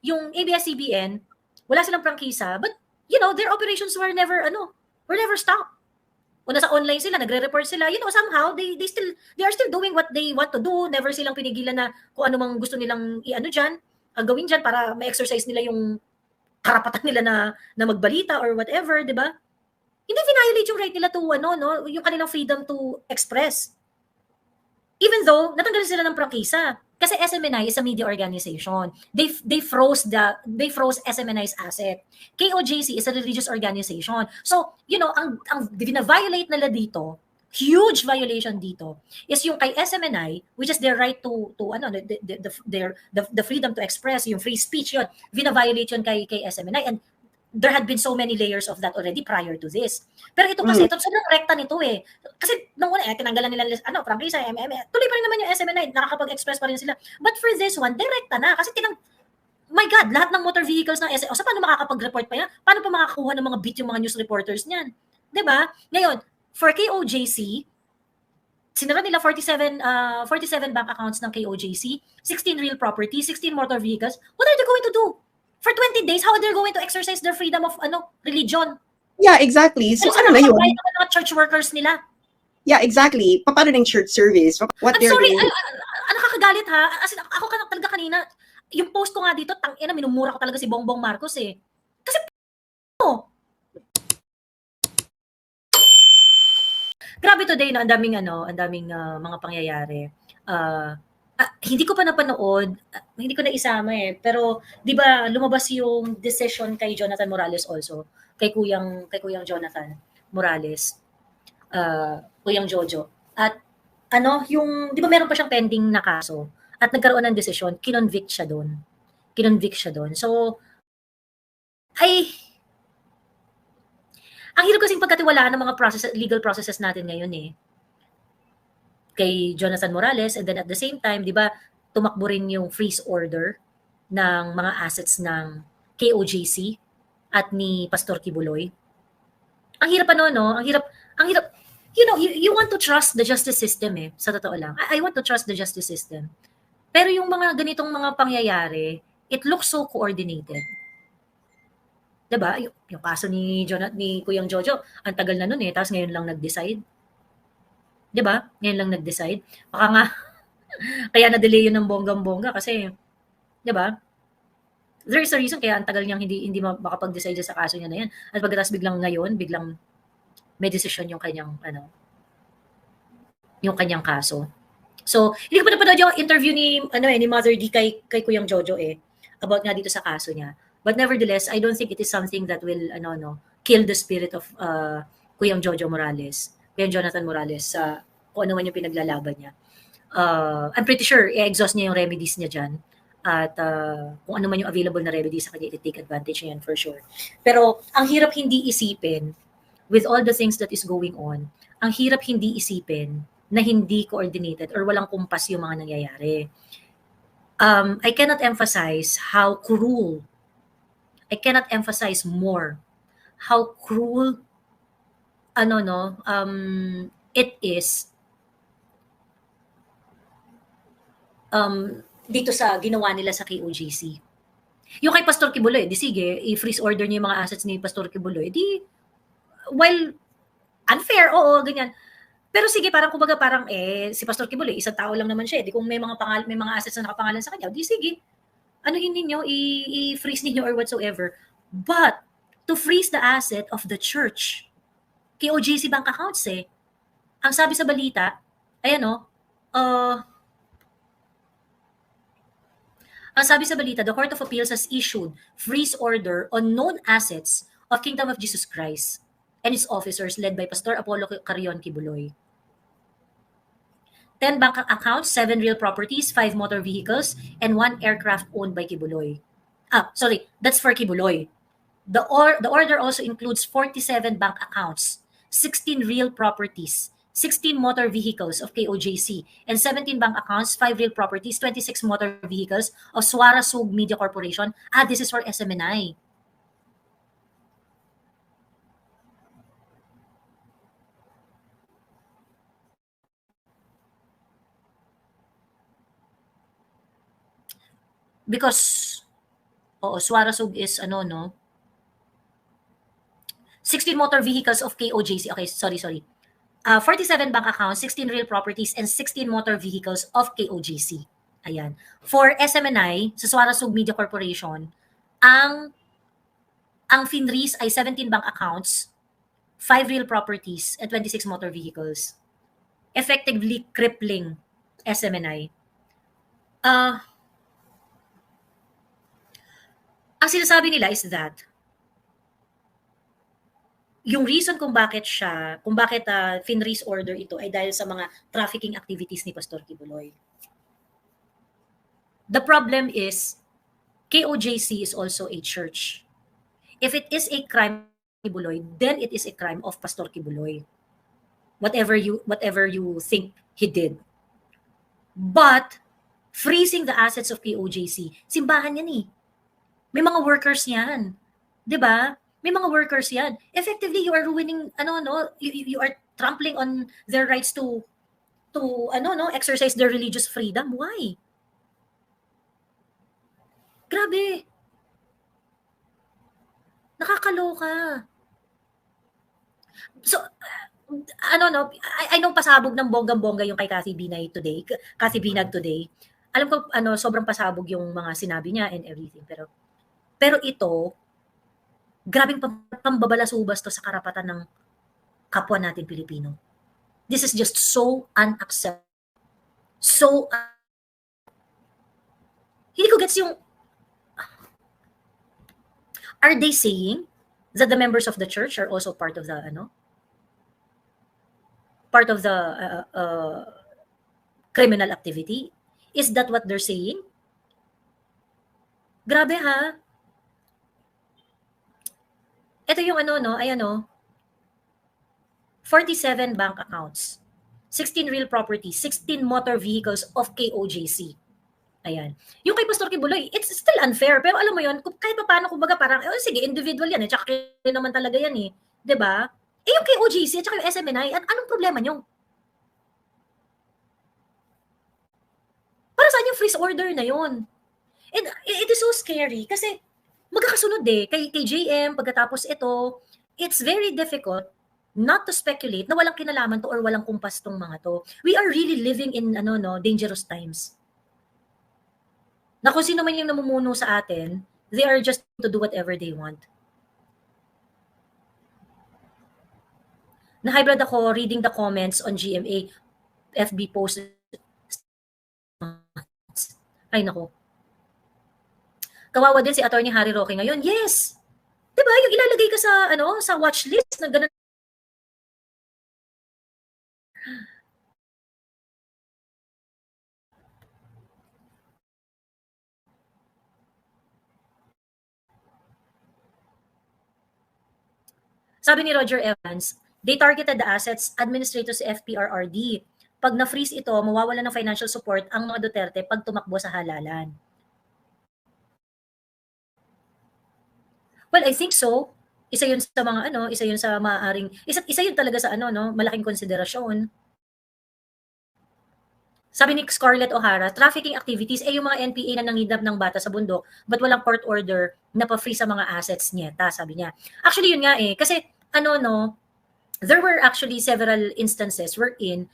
Yung ABS-CBN, wala silang prangkisa, but their operations were never stopped. O nasa online sila, nagre-report sila, somehow they are still doing what they want to do. Never silang pinigilan na kung ano mang gusto nilang gawin diyan para ma-exercise nila yung karapatan nila na magbalita or whatever, 'di ba? Hindi violate yung right nila to yung kanilang freedom to express. Even though natanggalan sila ng prangkisa. Kasi SMNI is a media organization. They froze SMNI's asset. KOJC is a religious organization. So, ang violate nila dito, huge violation dito, is yung kay SMNI, which is their right to the freedom to express, yung free speech yun, vina-violate yun kay SMNI, and there had been so many layers of that already prior to this. Pero ito kasi, sobrang rekta nito eh. Kasi nung una, tinanggalan nila, prangkisa, tuloy pa rin naman yung SMNI, nakakapag-express pa rin sila. But for this one, direkta na. Kasi my God, lahat ng motor vehicles ng SMNI, paano makakapag-report pa yan? Paano pa makakakuha ng mga beat yung mga news reporters niyan? Diba? Ngayon, for KOJC, sinara nila 47 bank accounts ng KOJC, 16 real property, 16 motor vehicles. What are they going to do? For 20 days, how are they going to exercise their freedom of religion? Yeah, exactly. So, ano na yun? Mga church workers nila. Yeah, exactly. Paano ng church service? What I'm sorry, nakakagalit ha. As in, ako talaga kanina, yung post ko nga dito, tangina, minumura ko talaga si Bongbong Marcos eh. Kasi, grabe today, no? Ang daming mga pangyayari. Hindi ko pa napanood, hindi ko na isama eh. Pero, di ba, lumabas yung decision kay Jonathan Morales also. Kay Kuyang Jonathan Morales. Kuyang Jojo. At, di ba meron pa siyang pending na kaso? At nagkaroon ng desisyon, kinonvict siya doon. So, ang hirap kasing pagkatiwalaan ng mga legal processes natin ngayon eh. Kay Jonathan Morales, and then at the same time, di ba, tumakbo rin yung freeze order ng mga assets ng KOJC at ni Pastor Kibuloy. Ang hirap no? Ang hirap, you want to trust the justice system eh, sa totoo lang. I want to trust the justice system. Pero yung mga ganitong mga pangyayari, it looks so coordinated. Diba? Yung kaso ni Kuyang Jojo, ang tagal na nun eh, tapos ngayon lang nag-decide. 'Di ba? Ngayon lang nag-decide. Baka nga kaya na-delay yun ng bonggang-bongga kasi 'di ba? There is a reason kaya ang tagal niyang hindi makapag-decide sa kaso niya na yan. At pagkatapos biglang may decision yung kanyang kaso. So, hindi ko pa napanood yung interview ni Mother D kay Kuyang Jojo eh about nga dito sa kaso niya. But nevertheless, I don't think it is something that will kill the spirit of Kuyang Jojo Morales. Kuyang Jonathan Morales sa kung ano man yung pinaglalaban niya. I'm pretty sure i-exhaust niya yung remedies niya dyan. At kung ano man yung available na remedies sa kanya, i-take advantage niya yan for sure. Pero ang hirap hindi isipin with all the things that is going on, ang hirap hindi isipin na hindi coordinated or walang kumpas yung mga nangyayari. I cannot emphasize how cruel, I cannot emphasize more how cruel it is dito sa ginawa nila sa KOJC. Yung kay Pastor Kibuloy, di sige, i-freeze order niya yung mga assets ni Pastor Kibuloy, di, while unfair, oo, ganyan. Pero sige, kumbaga si Pastor Kibuloy, isang tao lang naman siya. Di kung may mga assets na nakapangalan sa kanya, di sige, anuhin ninyo, i-freeze ninyo or whatsoever. But, to freeze the asset of the church, KOJC bank accounts eh. Ang sabi sa balita, ang sabi sa balita, the Court of Appeals has issued freeze order on known assets of Kingdom of Jesus Christ and its officers led by Pastor Apollo Carrion Kibuloy. 10 bank accounts, 7 real properties, 5 motor vehicles, and 1 aircraft owned by Kibuloy. Sorry, that's for Kibuloy. The order also includes 47 bank accounts, 16 real properties, 16 motor vehicles of KOJC, and 17 bank accounts, 5 real properties, 26 motor vehicles of Suara Sug Media Corporation. This is for SMNI. Because Oo, Suarasug is ano, no? 16 motor vehicles of KOJC. Okay, sorry. 47 bank accounts, 16 real properties, and 16 motor vehicles of KOJC. Ayan. For SMNI, sa Suarasug Media Corporation, ang FINRIS ay 17 bank accounts, 5 real properties, and 26 motor vehicles. Effectively crippling SMNI. Ang sinasabi nila is that yung reason kung bakit FINRIS order ito ay dahil sa mga trafficking activities ni Pastor Kibuloy. The problem is, KOJC is also a church. If it is a crime of Kibuloy, then it is a crime of Pastor Kibuloy. Whatever you think he did. But freezing the assets of KOJC, simbahan yan eh. May mga workers yan. 'Di ba? May mga workers yan. Effectively, you are ruining, you are trampling on their rights to exercise their religious freedom. Why? Grabe. Nakakaloka. So, I know pasabog ng bonggang-bongga yung kay Cathy Binay today, Cathy Binag today. Alam ko, sobrang pasabog yung mga sinabi niya and everything. Pero ito, grabing pambabalasubas to sa karapatan ng kapwa natin Pilipino. This is just so unacceptable. Hindi ko gets yung, are they saying that the members of the church are also part of the, criminal activity? Is that what they're saying? Grabe ha. Ito yung 47 bank accounts, 16 real properties, 16 motor vehicles of KOJC. Ayan. Yung kay Pastor Kibuloy, it's still unfair. Pero alam mo yun, kahit pa paano, kumbaga parang, sige, individual yan eh. Tsaka naman talaga yan eh. 'Di ba? Yung KOJC at saka yung SMNI, anong problema nyo? Para saan yung freeze order na yun? And it is so scary kasi magkakasunod eh. Kay JM, pagkatapos ito, it's very difficult not to speculate na walang kinalaman to or walang kumpas tong mga to. We are really living in dangerous times. Na kung sino man yung namumuno sa atin, they are just to do whatever they want. Na-hybrid ako reading the comments on GMA FB post. Ay nako. Kawawa din si Attorney Harry Roque ngayon. Yes. 'Di ba? Yung ilalagay ka sa watch list na ganun. Sabi ni Roger Evans, they targeted the assets administrators sa FPRRD. Pag na-freeze ito, mawawala ng financial support ang mga Duterte pag tumakbo sa halalan. Well, I think so. Isa yun sa mga isa yun sa maaaring, isa yun talaga sa malaking konsiderasyon. Sabi ni Scarlett O'Hara, trafficking activities ay yung mga NPA na nangidnap ng bata sa bundok but walang court order na pa-free sa mga assets niya, sabi niya. Actually, yun nga eh. Kasi, there were actually several instances wherein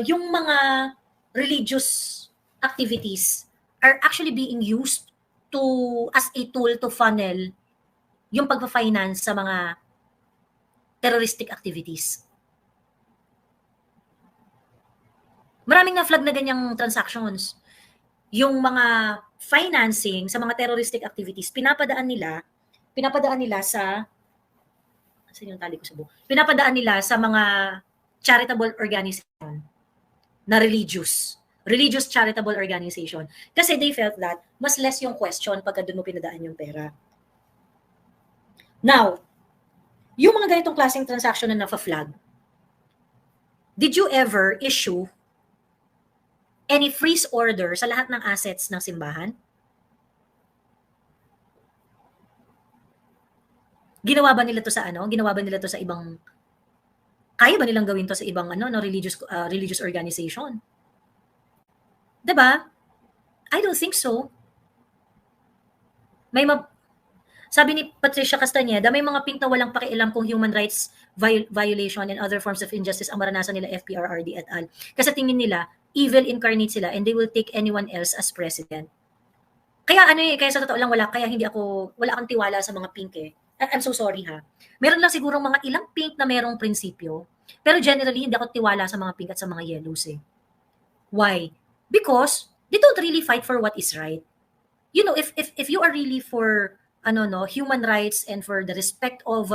yung mga religious activities are actually being used as a tool to funnel yung pagpa-finance sa mga terroristic activities. Maraming na-flag na ganyang transactions. Yung mga financing sa mga terroristic activities, pinapadaan nila sa yung tali ko sa buhok. Pinapadaan nila sa mga charitable organization na religious charitable organization. Kasi they felt that mas less yung question pagka doon mo pinadaan yung pera. Now, yung mga ganitong klaseng transaction na nafa-flag, did you ever issue any freeze order sa lahat ng assets ng simbahan? Ginawa ba nila to sa ibang, kaya ba nilang gawin to sa ibang religious organization? 'Di ba? I don't think so. may sabi ni Patricia Castañeda, may mga pink na walang pakialam kung human rights violation and other forms of injustice ang maranasan nila FPRRD et al. Kasi tingin nila, evil incarnate sila and they will take anyone else as president. Kaya kaya sa totoo lang wala akong tiwala sa mga pink eh. I'm so sorry ha. Meron lang siguro mga ilang pink na merong prinsipyo, pero generally hindi ako tiwala sa mga pink at sa mga yellows eh. Why? Because they don't really fight for what is right. You know, if you are really for human rights and for the respect of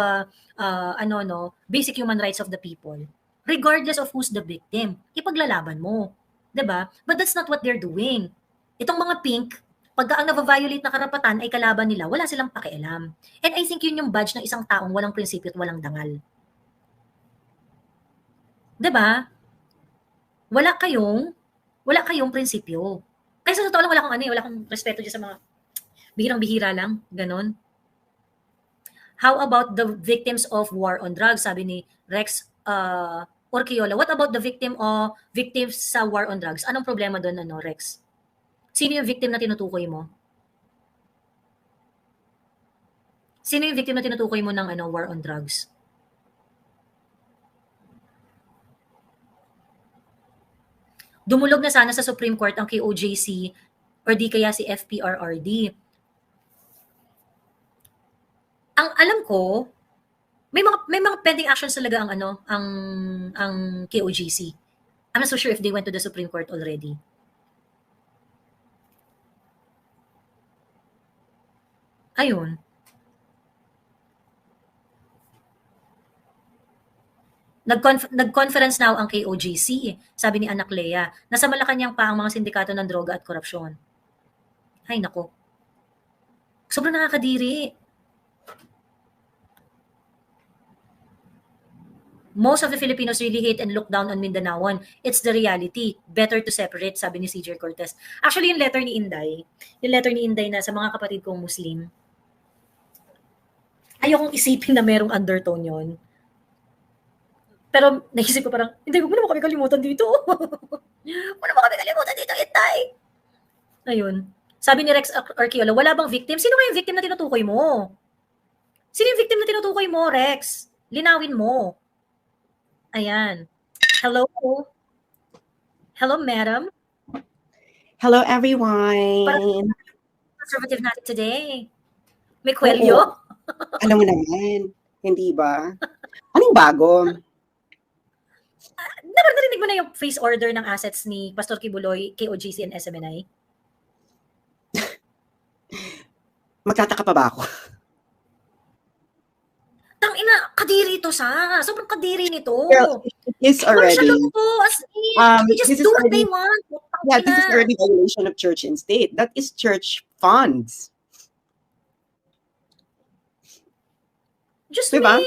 basic human rights of the people, regardless of who's the victim, ipaglalaban mo, 'di ba? But that's not what they're doing. Itong mga pink, pagka ang na-violate na karapatan ay kalaban nila, wala silang pakialam. And I think yun yung badge ng isang taong walang prinsipyo at walang dangal. 'Di ba? Wala kayong prinsipyo. Kaya sa totoo lang wala akong respeto diyan sa mga bihirang-bihira lang, ganon. How about the victims of war on drugs? Sabi ni Rex Orquiola. What about the victims sa war on drugs? Anong problema doon, Rex? Sino yung victim na tinutukoy mo? Sino yung victim na tinutukoy mo ng war on drugs? Dumulog na sana sa Supreme Court ang KOJC or di kaya si FPRRD. Ang alam ko, may mga pending actions talaga ang KOJC. I'm not so sure if they went to the Supreme Court already. Ayun. Nag-conference now ang KOJC, sabi ni Anak Lea. Nasa Malacanang pa ang mga sindikato ng droga at korupsyon. Ay nako. Sobrang nakakadiri. Most of the Filipinos really hate and look down on Mindanaoan. It's the reality. Better to separate, sabi ni CJ Cortez. Actually, yung letter ni Inday na sa mga kapatid kong Muslim, ayokong isipin na merong undertone yon. Pero naisip ko parang, hindi ko naman kami kalimutan dito. Inday. Ayun. Sabi ni Rex Arqueola, wala bang victim? Sino nga yung victim na tinutukoy mo? Sino yung victim na tinutukoy mo, Rex? Linawin mo. Ayan. Hello. Hello, madam. Hello, everyone. Conservative natin today. May kwelyo. Alam mo naman, hindi ba? Anong bago? Narinig mo na yung freeze order ng assets ni Pastor Kibuloy, KOJC and SMNI? Magtataka pa ba ako? Tangina, kadiri to sa. Sobrang kadiri nito. Girl, it is already. They just do what they want. Yeah, this is already violation of church and state. That is church funds. Just diba? I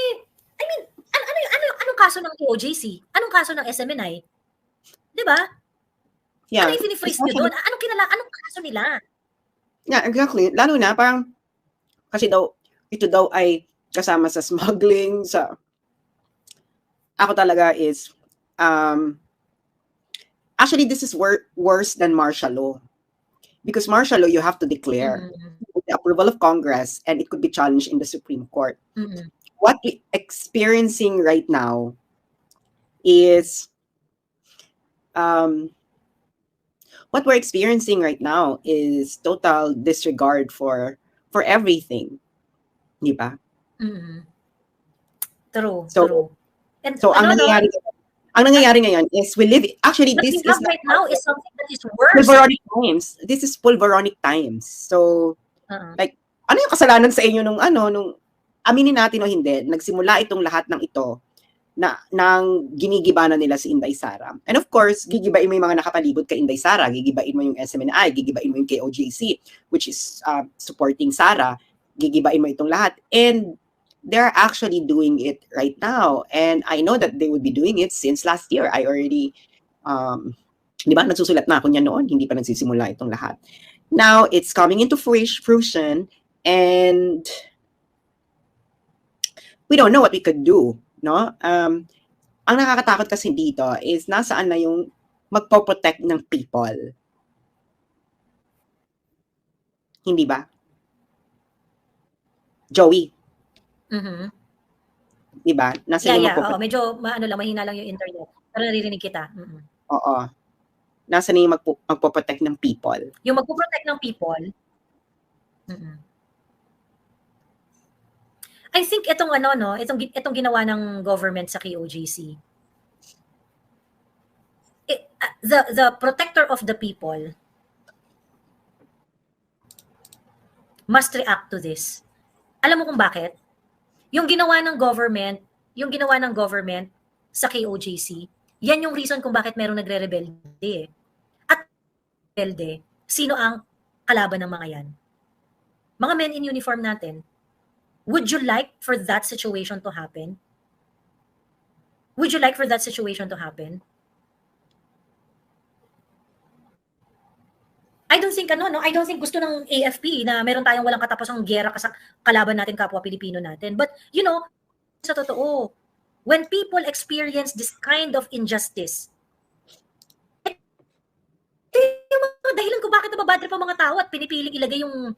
mean, anong kaso ng KOJC? Anong kaso ng SMNI? Diba? Yeah. Ano yung finifreeze nyo doon? Anong kaso nila? Yeah, exactly. Lalo na, parang, kasi ito daw ay kasama sa smuggling, ako talaga is, actually, this is worse than martial law. Because martial law, you have to declare the approval of Congress, and it could be challenged in the Supreme Court. What we're experiencing right now is, total disregard for everything. Di ba? True. And so ang nangyayari ngayon is we live, actually this is right now is something that is worse. Pulveronic times. This is pulveronic times. So like ano yung kasalanan sa inyo nung aminin natin o hindi, nagsimula itong lahat ng ito nang ginigiba na nila si Inday Sara. And of course, gigibain mo yung mga nakapalibot kay Inday Sara, gigibain mo yung SMNI, gigibain mo yung KOJC, which is supporting Sara, gigibain mo itong lahat. And they're actually doing it right now. And I know that they would be doing it since last year. I already, di ba, nagsusulat na ako niya noon, hindi pa nagsisimula itong lahat. Now, it's coming into fruition, and we don't know what we could do, no? Ang nakakatakot kasi dito is nasaan na yung magpo-protect ng people. Hindi ba? Joey. Mhm. Di ba? Nasa Yeah. Oo, medyo mahina lang yung internet. Pero naririnig kita. Oo. Nasa na yung magpo-protect ng people? Yung magpo-protect ng people. I think itong itong ginawa ng government sa KOJC. The protector of the people must react to this. Alam mo kung bakit? Yung ginawa ng government sa KOJC, yan yung reason kung bakit merong nagre-rebelde. At rebelde, sino ang kalaban ng mga yan? Mga men in uniform natin. Would you like for that situation to happen? Would you like for that situation to happen? I don't think gusto ng AFP na meron tayong walang katapusang giyera sa kalaban natin, kapwa Pilipino natin. But, sa totoo, when people experience this kind of injustice, yung mga dahilan kung bakit nababadre pa mga tao at pinipiling ilagay yung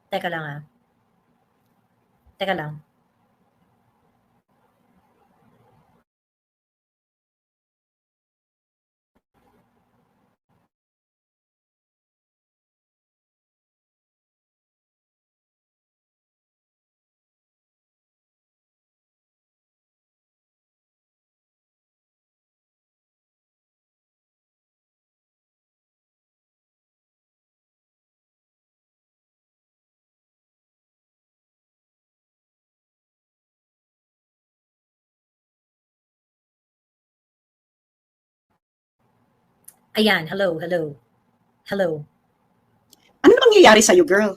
Teka lang. Ayan, hello. Ano nangyayari sa'yo, girl?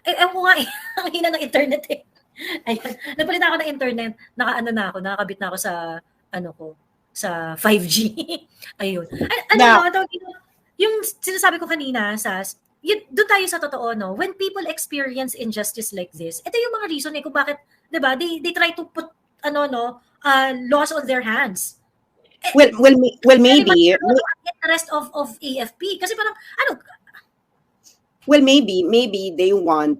Ewan ko nga ang hina ng internet eh. Ayan, napalitan ako ng internet, nakakabit na ako sa 5G. Ayun. Yung sinasabi ko kanina, Sas, doon tayo sa totoo, no? When people experience injustice like this, ito yung mga reason kung bakit, 'di ba? They try to put laws on their hands. Well, maybe the rest of AFP kasi parang well, maybe they want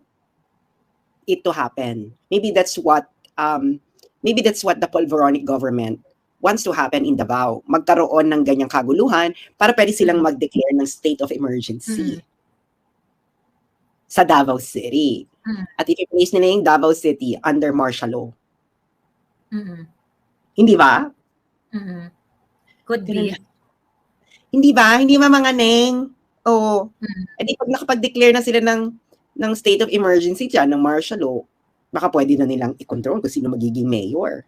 it to happen. Maybe that's what the Paul Veronic government wants to happen in Davao. Magkaroon ng ganyang kaguluhan para pwede silang mag-declare ng state of emergency sa Davao City. At i-place nila yung Davao City under martial law. Hindi ba? Could be. Hindi ba? Hindi ba mga neng? Oo. Edi pag nakapag-declare na sila ng state of emergency dyan, ng martial law, baka pwede na nilang i-control kung sino magiging mayor.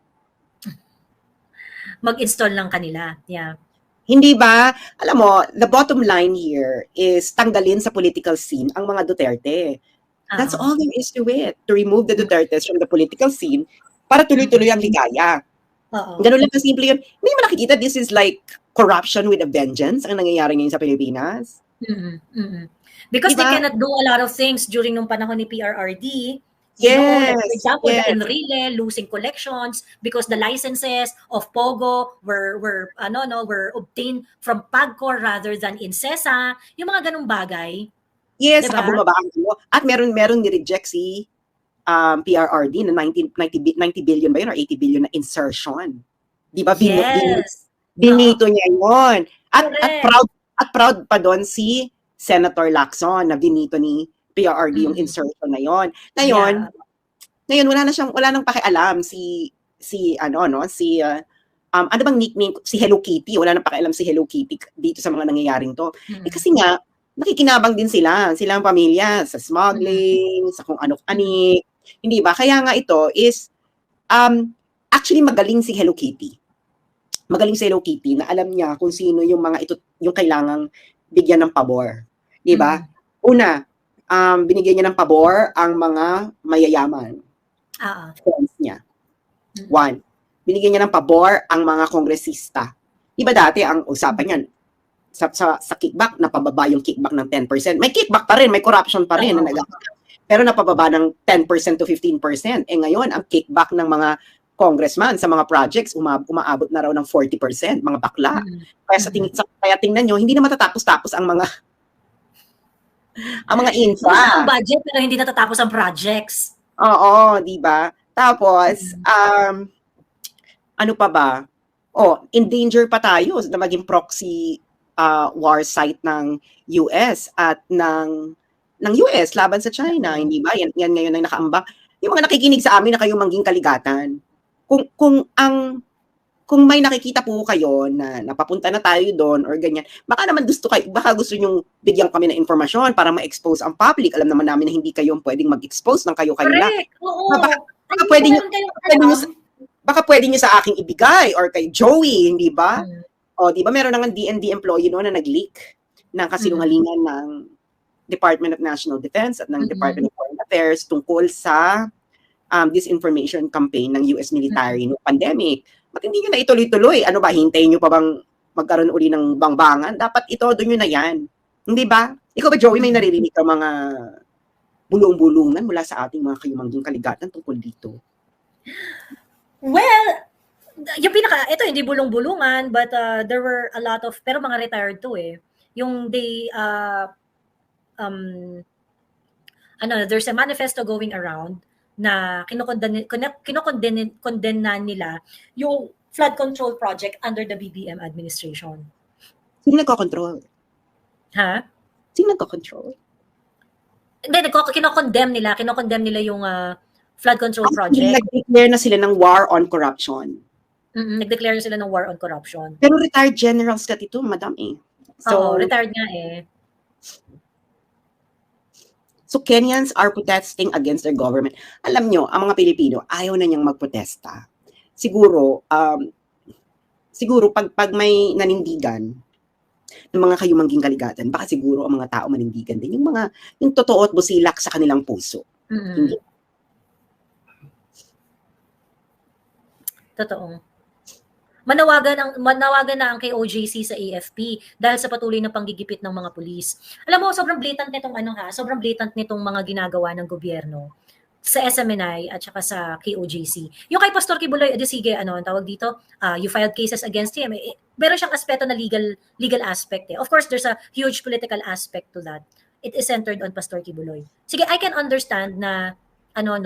Mag-install lang kanila. Yeah. Hindi ba? Alam mo, the bottom line here is tanggalin sa political scene ang mga Duterte. That's all there is to it. To remove the Dutertes from the political scene para tuloy-tuloy ang ligaya. Ganun lang simple yun. Hindi mo nakikita this is like corruption with a vengeance ang nangyayari ngayon sa Pilipinas. Because they cannot do a lot of things during nung panahon ni PRRD. Yes. For example, the Enrile losing collections because the licenses of Pogo were obtained from PAGCOR rather than INCESA. Yung mga ganung bagay. Yes, diba? Bumaba ang at meron ni-reject si PRRD na 90 billion ba yun or 80 billion na insertion. Di ba? Binito niya yun. At proud pa doon si Senator Lacson na binito ni PRRD yung insertion na yon. Ngayon wala nang pakialam ano bang nickname si Hello Kitty, wala nang pakialam si Hello Kitty dito sa mga nangyayaring to. Kasi nga nakikinabang din silang pamilya sa smuggling, sa kung ano-ani. Hindi ba? Kaya nga ito is actually magaling si Hello Kitty. Magaling si Hello Kitty na alam niya kung sino yung mga ito yung kailangang bigyan ng pabor. Di ba? Una, binigyan niya ng pabor ang mga mayayaman. Friends niya. One. Binigyan niya ng pabor ang mga kongresista. Di ba dati ang usapan yan, sa kickback, napababa yung kickback ng 10%. May kickback pa rin, may corruption pa rin. Pero napababa ng 10% to 15%. Ngayon, ang kickback ng mga congressman sa mga projects, umaabot na raw ng 40%, mga bakla. Kaya tingnan nyo, hindi na matatapos-tapos ang mga infra. Ang budget, pero hindi natatapos ang projects. Oo, di ba? Tapos, ano pa ba? In danger pa tayo na maging proxy war site ng US at ng US laban sa China, hindi ba? Yan ngayon ang nakaambak. Yung mga nakikinig sa amin na kayo mangging kaligatan. Kung may nakikita po kayo na napapunta na tayo doon or ganyan, baka naman baka gusto nyong bigyan kami ng informasyon para ma-expose ang public. Alam naman namin na hindi kayo pwedeng mag-expose ng kayo-kayo lang. Correct. Oo. Baka pwede nyo sa aking ibigay or kay Joey, hindi ba? Di ba meron nang DND employee noon na nag-leak ng kasinungalingan ng Department of National Defense at ng Department of Foreign Affairs tungkol sa disinformation campaign ng US military noong pandemic. Ba't hindi nyo na ituloy-tuloy? Ano ba, hintayin nyo pa bang magkaroon uli ng bangbangan? Dapat doon nyo na yan. Hindi ba? Ikaw ba, Joey, may naririnig ka mga bulong-bulungan mula sa ating mga kayumangging kaligatan tungkol dito? Well, yung ito hindi bulong-bulungan, but there were a lot of, pero mga retired to yung there's a manifesto going around na kinokondena nila yung flood control project under the BBM administration. Sino nagko-control? Ha? Sino nagko-control? Hindi, kinokondemn nila yung flood control project. Nag-declare na sila ng war on corruption. Nag-declare na sila ng war on corruption. Pero retired generals ka ito, madam So, retired nga So, Kenyans are protesting against their government. Alam nyo, ang mga Pilipino, ayaw na niyang magprotesta. Siguro, pag may nanindigan ng mga kayumangging kaligatan, baka siguro ang mga tao manindigan din. Yung totoo at busilak sa kanilang puso. Hindi. Totoo. Manawagan na ang KOJC sa AFP dahil sa patuloy na panggigipit ng mga pulis. Alam mo, sobrang blatant nitong mga ginagawa ng gobyerno sa SMNI at saka sa KOJC. Yung kay Pastor Kibuloy, sige, ang tawag dito, you filed cases against him. Meron siyang aspeto na legal aspect. Of course, there's a huge political aspect to that. It is centered on Pastor Kibuloy. Sige, I can understand na meron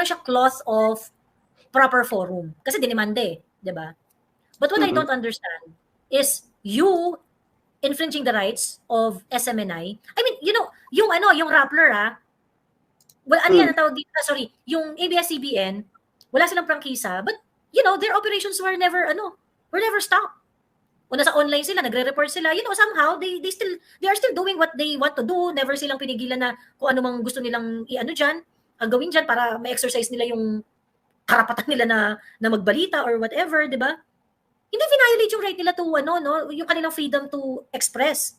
siyang clause of proper forum. Kasi dinimande, di ba? But what I don't understand is you infringing the rights of SMNI. I mean, yung Rappler, well, ang tawag dito, yung ABS-CBN, wala silang prangkisa, but, their operations were never stopped. O nasa online sila, nagre-report sila, somehow, they are still doing what they want to do, never silang pinigilan na kung ano mang gusto nilang gawin dyan para ma-exercise nila yung karapatan nila na magbalita or whatever, di ba? Hindi violate yung right nila to, yung kanilang freedom to express.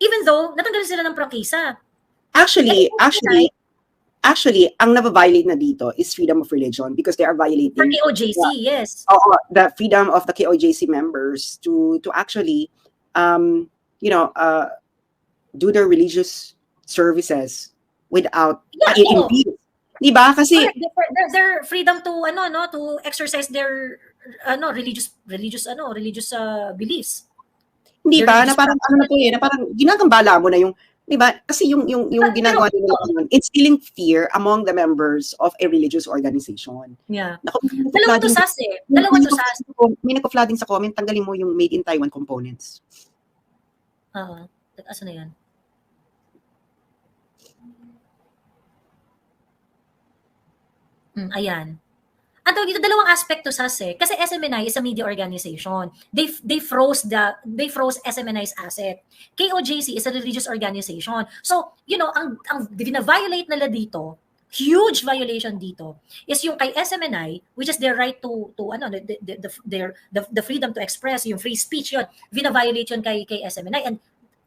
Even though, natanggal sila ng prangkisa. Actually, ang nababiolate na dito is freedom of religion because they are violating for KOJC, yes. The freedom of the KOJC members to actually, do their religious services without impede. Diba? Kasi their freedom to to exercise their religious beliefs. Hindi ba na parang na parang ginagambala mo na yung, diba? Kasi yung ginagawa nila ngayon, instilling fear among the members of a religious organization. Yeah. Dalawa to sas. May nagko-flooding sa comment, tanggalin mo yung made in Taiwan components. Asa na yan? Ayan. Ang tawag dito, dalawang aspekto kasi SMNI is a media organization. They froze SMNI's asset. KOJC is a religious organization. So, ang violate nila dito, huge violation dito, is yung kay SMNI, which is their right to the freedom to express, yung free speech yun, vina-violate yun kay SMNI. And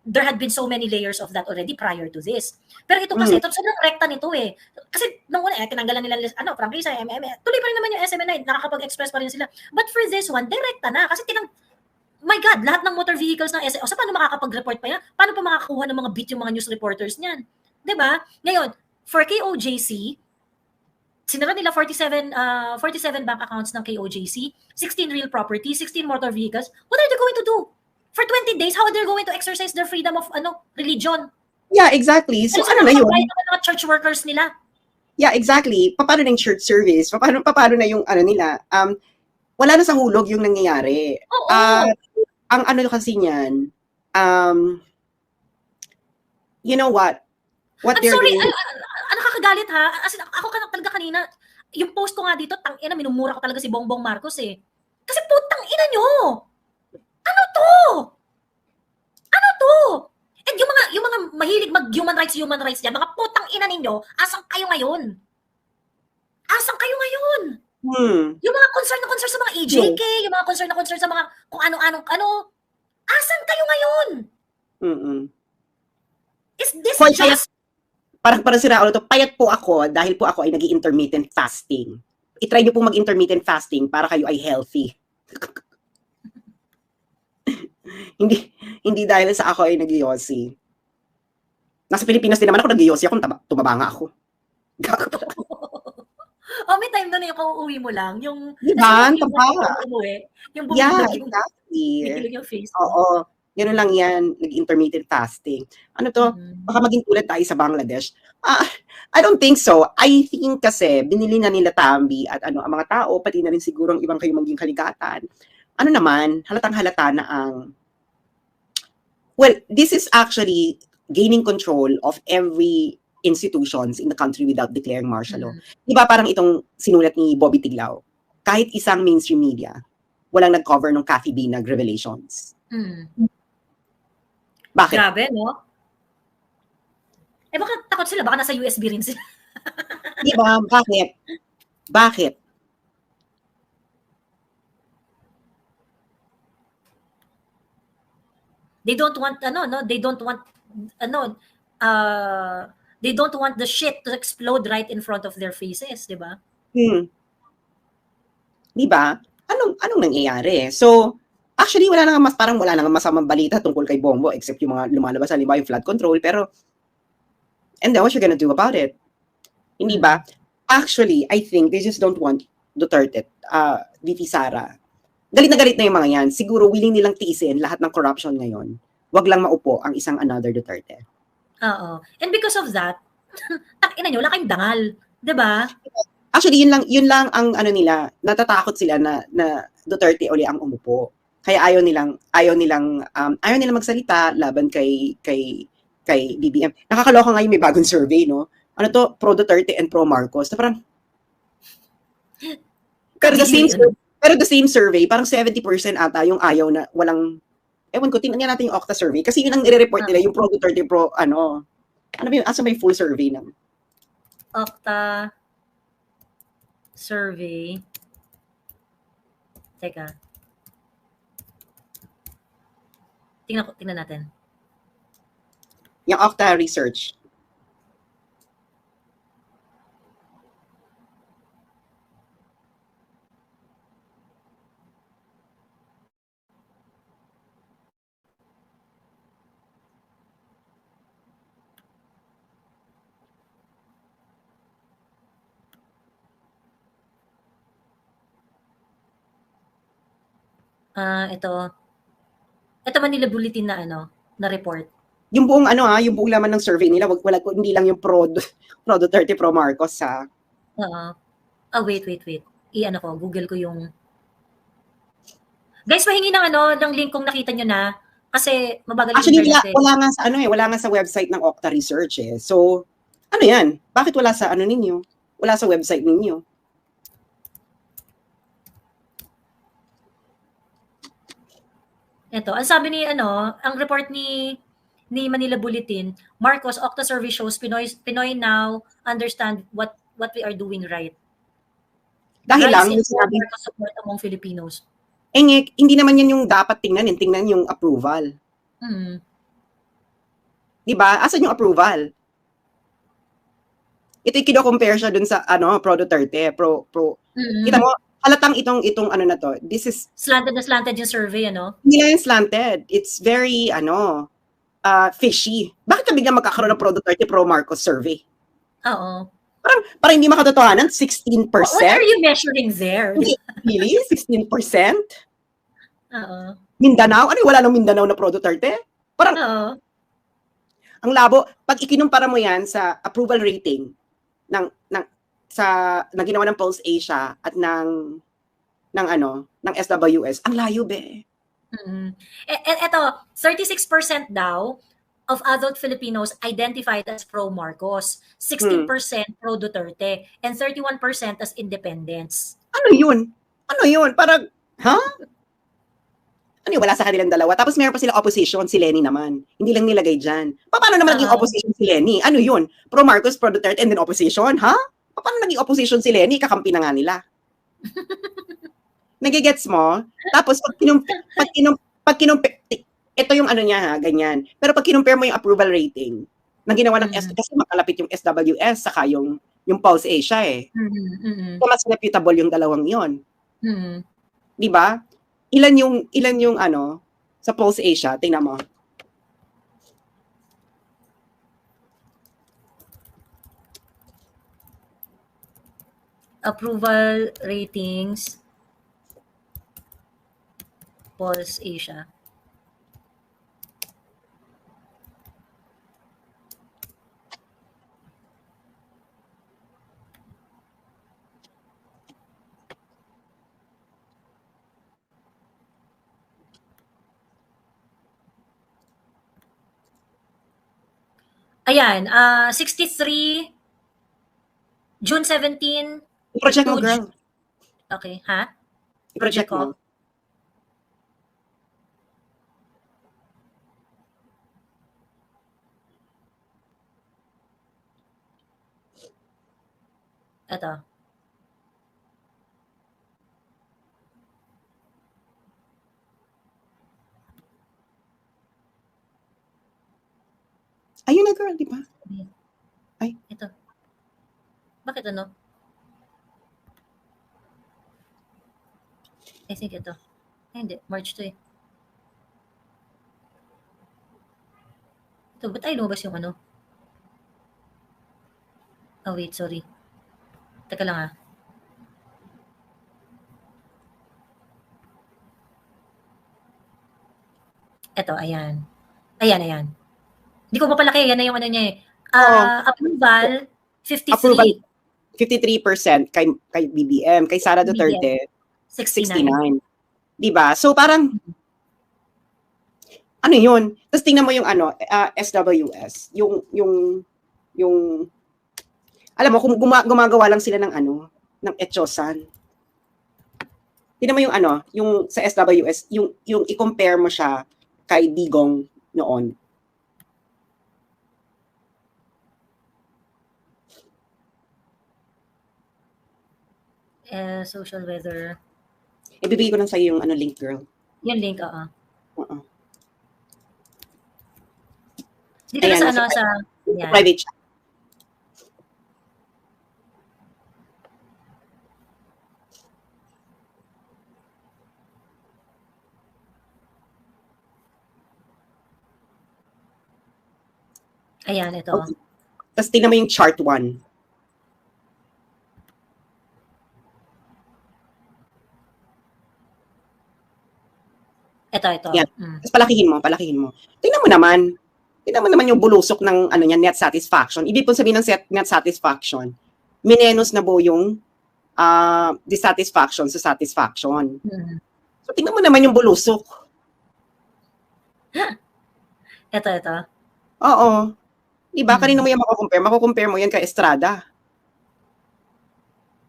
there had been so many layers of that already prior to this. Pero ito kasi, ito sobrang rekta nito eh. Kasi nung una, tinanggalan nila, prangkisa, tuloy pa rin naman yung SMNI, nakakapag-express pa rin sila. But for this one, direkta na. Kasi my God, lahat ng motor vehicles ng SMNI, so paano makakapag-report pa yan? Paano pa makakakuha ng mga beat yung mga news reporters niyan? Diba? Ngayon, for KOJC, sinara nila 47 bank accounts ng KOJC, 16 real property, 16 motor vehicles. What are they going to do? For 20 days, how are they going to exercise their freedom of religion? Yeah, exactly. So ano na yun? Mga church workers nila. Yeah, exactly. Paano na yung church service? Paano na yung nila? Wala na sa hulog yung nangyayari. Ang kasi niyan, you know what? I'm sorry, nakakagalit ha. As in, ako talaga kanina, yung post ko nga dito, tangina, minumura ko talaga si Bongbong Marcos eh. Kasi putang ina nyo! Ano to? And yung mga mahilig mag-human rights yan, mga putang ina ninyo, asan kayo ngayon? Yung mga concern sa mga EJK, yung mga concern sa mga kung ano, asan kayo ngayon? Is this just... Parang sira to, payat po ako dahil po ako ay nag-intermittent fasting. I-try niyo po mag-intermittent fasting para kayo ay healthy. Hindi dahil sa ako ay nag-yosi. Nasa Pilipinas din naman ako nag-yosi ako, tumaba nga ako. May time doon yung uuwi mo lang, yung diba? yung exactly. Yung face. Oo. Gano'n lang yan, nag-intermittent fasting. Ano to? Baka maging tulad tayo sa Bangladesh. I don't think so. I think kasi binili na nila Tambi at ang mga tao, pati na rin siguro ang ibang kayo maging kaligatan. Ano naman, halatang-halata na well, this is actually gaining control of every institutions in the country without declaring martial law. Diba parang itong sinulat ni Bobby Tiglao? Kahit isang mainstream media, walang nag-cover ng Cathy Binag revelations. Bakit? Grabe, no? Baka takot sila, baka nasa USB rin sila. Diba? Bakit? They don't want they don't want the shit to explode right in front of their faces, 'di ba? Diba? Anong nangyayari? So, actually wala nang masamang balita tungkol kay Bongo except yung mga lumalabas sa yung flood control, pero and then what you're gonna do about it? Hindi ba? Actually, I think they just don't want Duterte, VP Sara. Galit na yung mga yan. Siguro willing nilang tiisin lahat ng corruption ngayon. Wag lang maupo ang isang another Duterte. Oo. And because of that, ina nyo, wala kayong dangal. Diba? Actually, yun lang ang nila, natatakot sila na Duterte uli ang umupo. Kaya ayaw nilang magsalita laban kay BBM. Nakakaloka nga yung may bagong survey, no? Ano to? Pro Duterte and pro Marcos. Na parang Pero the same survey, parang 70% ata yung ayaw na walang, ewan ko, tingnan natin yung Okta survey. Kasi yun ang nire-report nila, yung pro Duterte, ano ba yun, asa may full survey ng Okta survey. Teka. Tingnan natin. Yung Okta research. Ito Manila Bulletin na report. Yung buong yung buong laman ng survey nila, hindi lang yung pro Duterte, pro Marcos sa. Wait. Google ko yung. Guys, pahingi ng link kung nakita nyo na kasi mabagal yung internet. Actually, wala nga sa website ng Okta Research eh. So, ano yan? Bakit wala sa ninyo? Wala sa website ninyo? Ito, ang sabi ni ang report ni Manila Bulletin, Marcos Okta survey shows Pinoy now understand what we are doing right. Dahil lang yung sinabi support among Filipinos. Hindi naman yan yung dapat tingnan yung approval. Di ba? Asan yung approval? Ito yung kino-compare siya dun sa Pro Duterte, kita mo, halatang itong ano na to, this is slanted yung survey, ano? Hindi na yung slanted. It's very, fishy. Bakit ka biglang magkakaroon ng Pro Duterte, Pro Marcos survey? Oo. Parang hindi makatotohanan, 16%? What are you measuring there? Really? 16%? Oo. Mindanao? Ano, wala nang Mindanao na Pro Duterte? Parang, Oo. Ang labo, pag ikinumpara mo yan sa approval rating ng ginawa ng Pulse Asia at ng SWS, ang layo be. Ito, 36% daw of adult Filipinos identified as pro-Marcos, 16% pro-Duterte, and 31% as independents. Ano yun? Parang, wala sa kanilang dalawa. Tapos meron pa sila opposition, si Lenny naman. Hindi lang nilagay dyan. Paano naman naging opposition si Lenny? Ano yun? Pro-Marcos, pro-Duterte, and then opposition, ha? Paano naging opposition si Lenny? Kakampi na nga nila. Nagigets mo? Tapos, ito yung ano niya, ha, ganyan. Pero pag kinumpare mo yung approval rating, na ginawa ng kasi makalapit yung SWS, saka yung Pulse Asia, eh. So, mas reputable yung dalawang yon. Di ba? Ilan yung sa Pulse Asia? Tingnan mo. Approval ratings, Pulse Asia. Ayan, 63, June 17. I-project mo, girl. Okay, ha? I-project mo. Ito. Ayun na, girl, di ba? Ay. Ito. Bakit ano? I think ito. Ay, hindi. March 2 eh. Ito, ba't ay lumabas yung ano? Oh, wait, sorry. Teka lang, Ito, ayan. Ayan. Hindi ko mapalaki. Yan na yung ano niya eh. Approval, 53. Approval, 53% kay BBM. Kay Sara Duterte, 69. Diba? So, parang, ano yun? Tapos tingnan mo yung SWS. Yung alam mo, kung gumagawa lang sila ng ng etyosan. Tingnan mo yung yung sa SWS, yung i-compare mo siya kay Digong noon. Social weather. Ibibigay ko lang sa'yo yung link, girl. Yung link, oo. Dito ayan, na sa private chat. Ayan, ito. Okay. Tapos tingnan mo yung chart 1. Ito. Yan. Tapos palakihin mo. Tingnan mo naman yung bulusok ng net satisfaction. Ibig pong sabihin ng net satisfaction, minenos na po yung dissatisfaction sa satisfaction. So tingnan mo naman yung bulusok. Ito. Oo. Diba? Kanina mo yan makukompare mo yan kay Estrada.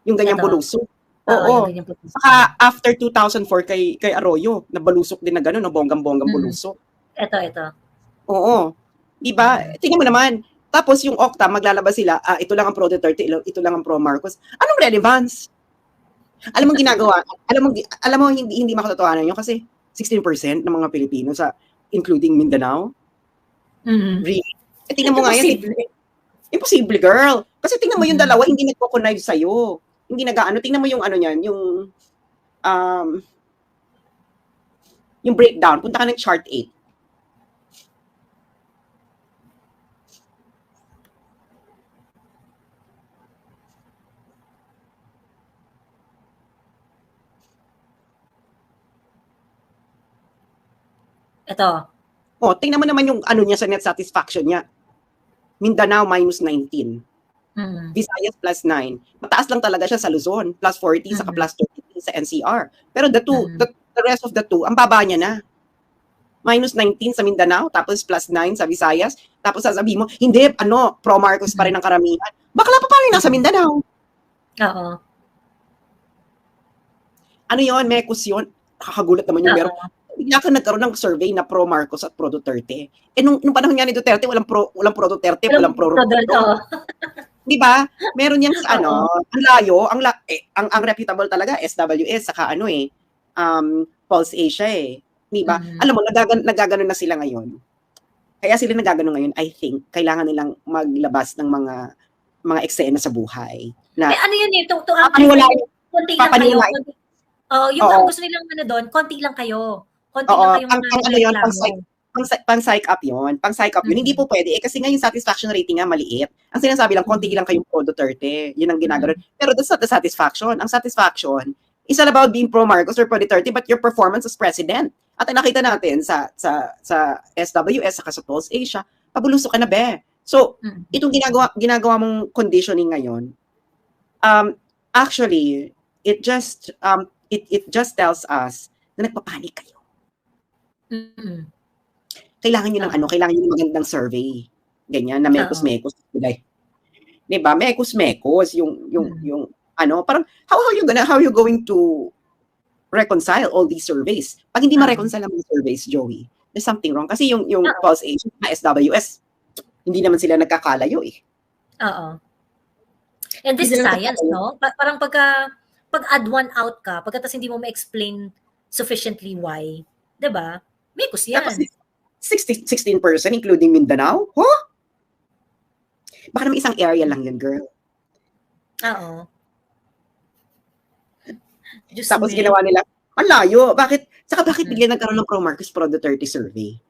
Yung ganyang bulusok. Oo. Saka after 2004 kay Arroyo, nabalusok din na gano'n, no? Bonggang-bonggang bulusok. Ito. Oo. Diba? Tingnan mo naman. Tapos yung Okta, maglalabas sila, ito lang ang Pro Duterte, ito lang ang Pro Marcos. Anong relevance? Alam mo ginagawa, alam mo hindi makatotohanan yun kasi 16% ng mga Pilipino including Mindanao. Mm-hmm. Really? tingnan mo nga yan. Imposible, girl. Kasi tingnan mo yung dalawa, hindi nagko-connive sa'yo. Hindi nag-ano. Tingnan mo yung ano niyan, yung breakdown. Punta ka ng chart 8. Ito. Tingnan mo naman yung ano niya sa net satisfaction niya. Mindanao minus 19. Visayas plus 9. Mataas lang talaga siya sa Luzon, plus 40, saka plus 30 sa NCR. Pero the rest of the two, ang baba niya na. Minus 19 sa Mindanao, tapos plus 9 sa Visayas. Tapos sasabihin mo, hindi, pro Marcos pa rin ang karamihan. Bakla pa rin nasa Mindanao. Oo. Ano yun? Mekos yun? Kakagulat naman yung meron. Bigla ka nagkaroon ng survey na pro Marcos at pro Duterte. Nung panahon nga ni Duterte, walang pro Duterte, walang pro Rodrigo. Di ba? Meron yan sa ang layo, ang reputable talaga, SWS, saka Pulse Asia Di ba? Alam mo, nagaganon na sila ngayon. Kaya sila nagaganon ngayon, I think, kailangan nilang maglabas ng mga eksena sa buhay. Na, ano yun konti lang kayo. Yung ang gusto nilang doon, konti lang kayo. Konti lang kayong pang-psych up yun. Pang-psych up yun. Hindi po pwede. Kasi nga yung satisfaction rating nga maliit. Ang sinasabi lang, konti lang kayong pro Duterte. Yun ang ginagawa. Pero that's not the satisfaction. Ang satisfaction is all about being pro Marcos or pro Duterte, but your performance as president. At nakita natin sa SWS, saka sa Pulse Asia, pabuluso ka na, be. So, itong ginagawa mong conditioning ngayon, actually, it just tells us na nagpapanik kayo. Kailangan nyo ng kailangan nyo ng magandang survey. Ganyan, na mekos-mekos. Diba? Mekos-mekos. Yung parang, how are you going to reconcile all these surveys? Pag hindi ma-reconcile ang mga surveys, Joey, there's something wrong. Kasi yung Pulse Asia, SWS, hindi naman sila nagkakalayo Oo. And this is science, no? Parang pag-add one out ka, pagkatapos hindi mo ma-explain sufficiently why, diba? Mekos yan. Tapos 16% including Mindanao? Huh? Baka naman isang area lang yun, girl. Oo. Tapos ginawa nila, ang layo. Bakit bigla nagkaroon ng pro Marcos, pro Duterte survey?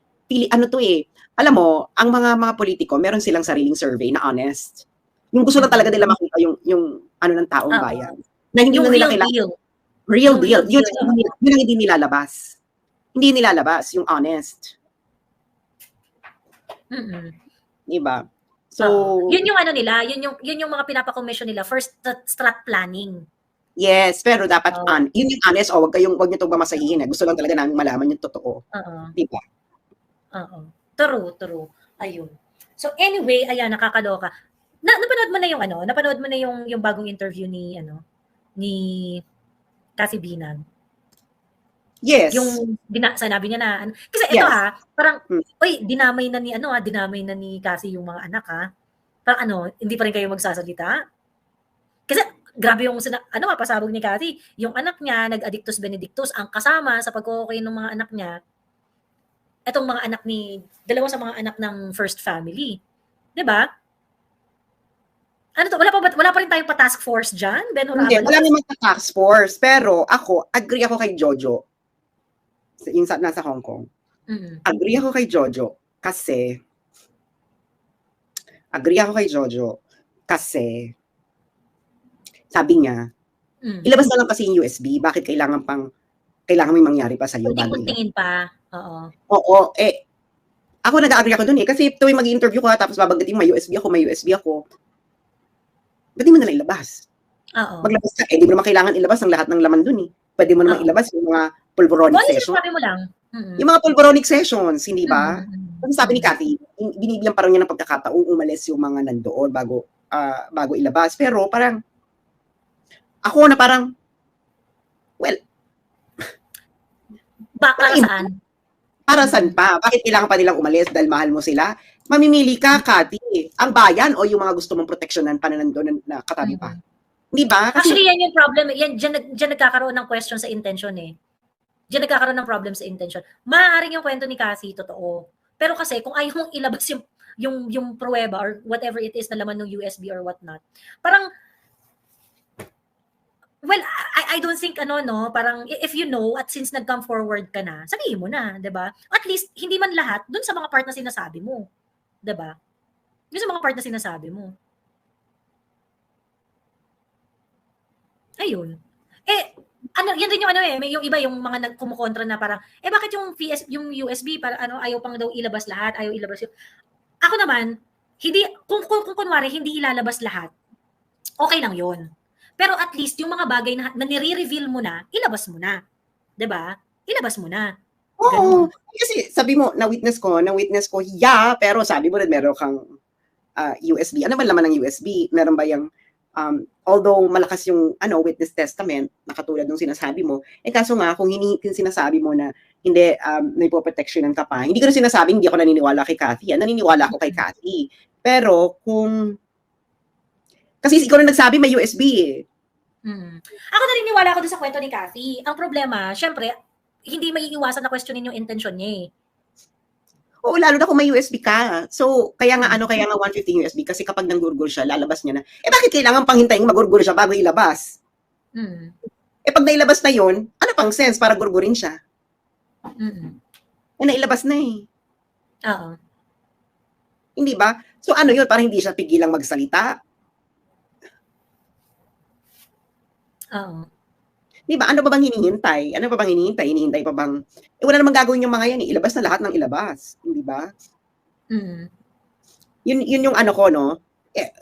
Alam mo, ang mga politiko, meron silang sariling survey na honest. Yung gusto na talaga nila makita yung ng taong bayan. Na hindi na nila kailangan. Real deal. Yun ang hindi nilalabas. Hindi nilalabas yung honest. Diba? So, yun yung nila, yun yung mga pinapakomisyon nila, first strat planning. Yes, pero dapat yun yung honest, wag niyo itong mamasahihin. Gusto lang talaga namin malaman yung totoo. Diba? True. Ayun. So anyway, ayan, nakakaloka. Napanood mo na yung bagong interview ni Cassie Binan. Yes. Yung sinabi niya na kasi ito parang dinamay na ni Cassie yung mga anak Parang hindi pa rin kayo magsasalita. Kasi grabe yung pasabog ni Cassie, yung anak niya nag-addictus benedictus, ang kasama sa pag-okay ng mga anak niya etong mga anak dalawa sa mga anak ng first family. 'Di ba? Wala pa rin tayong pa-task force diyan, Ben Orabalos? Hindi, wala naman task force. Pero agree ako kay Jojo. Yung nasa Hong Kong. Agree ako kay Jojo kasi sabi niya, ilabas na lang kasi yung USB. Bakit kailangan may mangyari pa sa'yo? Hindi tingin pa. Oo. Ako nag-agree ako dun kasi tuwing mag-interview ko tapos babanggitin may USB ako. Ba't di mo nalang ilabas? Maglabas ka. Di mo naman kailangan ilabas ang lahat ng laman dun Pwede mo naman ilabas yung mga pulveronic sessions. Sabi mo lang. Yung mga pulveronic sessions, hindi ba? Kasi sabi ni Cathy, binibigyan pa rin niya ng pagkakataong umalis yung mga nandoon bago ilabas. Pero parang, ako na parang, para saan? Para saan pa? Bakit kailangan pa nilang umalis dahil mahal mo sila? Mamimili ka, Cathy. Ang bayan o yung mga gusto mong proteksyonan pa na nandoon na katabi pa? Di ba? Actually, yan yung problem. Diyan nagkakaroon ng question sa intention Diyan nagkakaroon ng problem sa intention. Maaaring yung kwento ni Cassie, totoo. Pero kasi, kung ayaw mong ilabas yung pruweba or whatever it is na laman ng USB or whatnot. Parang, well, I don't think parang if you know at since nag-come forward ka na, sabihin mo na, 'di ba? At least hindi man lahat dun sa mga part na sinasabi mo, 'di ba? Yung sa mga part na sinasabi mo. Ayun. Yan din yung may yung iba yung mga nagkumokontra na parang bakit yung USB para ayaw pang daw ilabas lahat, ayaw ilabas yung. Ako naman, hindi kung kunwari hindi ilalabas lahat, okay lang 'yon. Pero at least yung mga bagay na nire-reveal mo na, ilabas mo na. 'Di ba? Ilabas mo na. Oo. Kasi sabi mo, na-witness ko, pero sabi mo rin meron kang USB. Ano ba laman ng USB? Meron ba yung, although malakas yung witness testament, na katulad ng sinasabi mo, kaso nga, kung sinasabi mo na hindi, may po-protectionan ka pa, hindi ko na sinasabing hindi ako naniniwala kay Cathy. Naniniwala ako kay Cathy. Pero kasi ikaw na nagsabi may USB eh. Ako naniniwala ako dun sa kwento ni Cathy. Ang problema, syempre, hindi maiiwasan na questionin yung intention niya eh. Oo, lalo na kung may USB ka. So, kaya nga 150 USB kasi kapag nanggurgur siya, lalabas niya na. Bakit kailangan pang hintayin magurgur siya bago ilabas? Pag nailabas na yun, ano pang sense para gurgurin siya? Nailabas na eh. Oo. Hindi ba? So, yun? Para hindi siya pigilang magsalita? Oo. Di ba? Ano pa bang hinihintay? Hinihintay pa bang, wala namang gagawin yung mga yan eh. Ilabas na lahat ng ilabas. Hindi ba? Yun yung ko, no?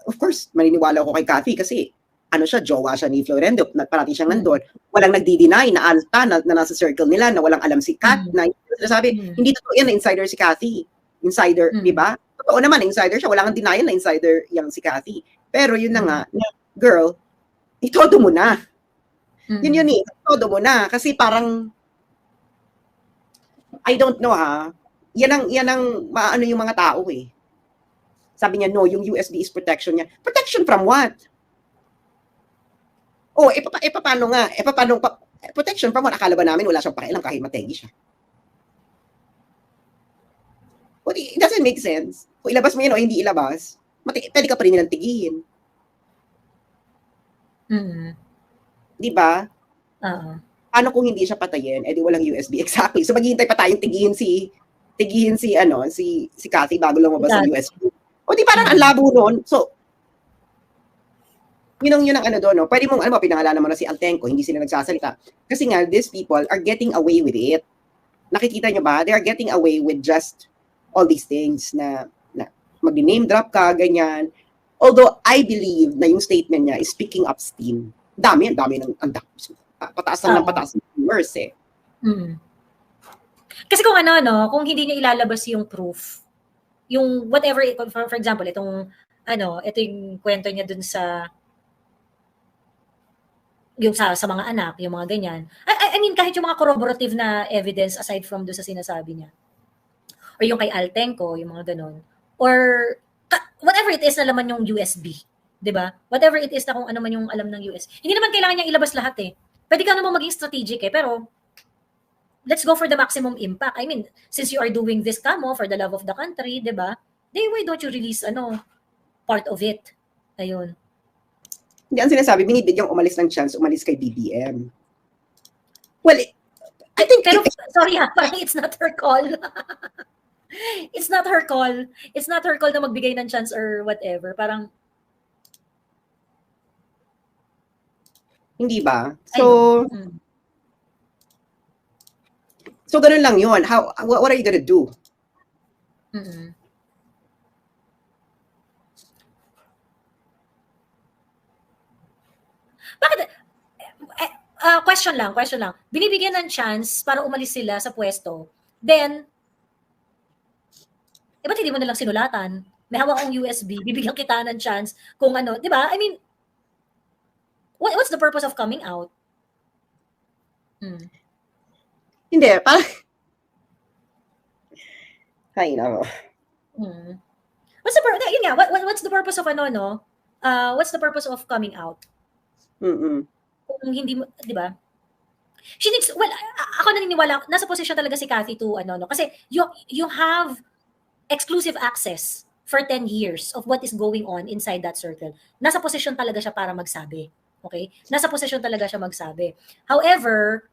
Of course, maniniwala ako kay Cathy kasi siya, jowa siya ni Florendo, parati siyang nandun. Walang nagdi-deny na alta na nasa circle nila, na walang alam si Kat, na sabi, hindi totoo yan na insider si Cathy. Insider, di ba? Totoo naman, insider siya. Walang denial na insider yang si Cathy. Pero yun na nga, girl, itodo mo na. Yun eh, todo mo na. Kasi parang, I don't know yan ang maano yung mga tao eh. Sabi niya, no, yung USB is protection niya. Protection from what? Paano nga? Protection from what? Akala ba namin wala siyang pakialam kahit mategi siya? Well, it doesn't make sense. Kung ilabas mo yan o hindi ilabas, pwede ka pa rin nilang tigihin. Di ba? Ano kung hindi siya patayin, edi walang USB. Exactly. So maghihintay pa tayong tigihin si Cathy bago lumabas ang USB. O di parang ang labo noon. So yun ang doon, no? Pwede mong pinangalanan mo na si Altenco, hindi sila nagsasalita. Kasi nga these people are getting away with it. Nakikita nyo ba? They are getting away with just all these things na mag-name drop ka, ganyan. Although I believe na yung statement niya is picking up steam. Dami ng pataas ng viewers eh. Kasi kung kung hindi niya ilalabas yung proof, yung whatever, for example, ito yung kwento niya dun sa mga anak, yung mga ganyan. I mean, kahit yung mga corroborative na evidence aside from doon sa sinasabi niya. Or yung kay Altenco, yung mga ganon. Or whatever it is na laman yung USB. 'Di ba? Whatever it is na kung ano man yung alam ng US. Hindi naman kailangan niya ilabas lahat eh. Pwede ka naman maging strategic eh, pero let's go for the maximum impact. I mean, since you are doing this kamo for the love of the country, 'di ba? Why don't you release part of it? Ayun. Hindi ang sinasabi, binibigyang umalis ng chance, umalis kay BBM. Well, I think sorry parang it's not her call. It's not her call. It's not her call na magbigay ng chance or whatever. Parang hindi ba? So ganun lang yun. What are you gonna do? Bakit? Question lang. Binibigyan ng chance para umalis sila sa pwesto. Then, ba't hindi mo nalang sinulatan? May hawak kong USB, bibigyan kita ng chance kung di ba? I mean, what's the purpose of coming out? Hindi, parang ay, no. What's the purpose? Yun nga, what's the purpose of what's the purpose of coming out? Kung hindi mo, di ba? Ako naniniwala, nasa posisyon talaga si Cathy to kasi you have exclusive access for 10 years of what is going on inside that circle. Nasa posisyon talaga siya para magsabi. Okay? Nasa posisyon talaga siya magsabi. However,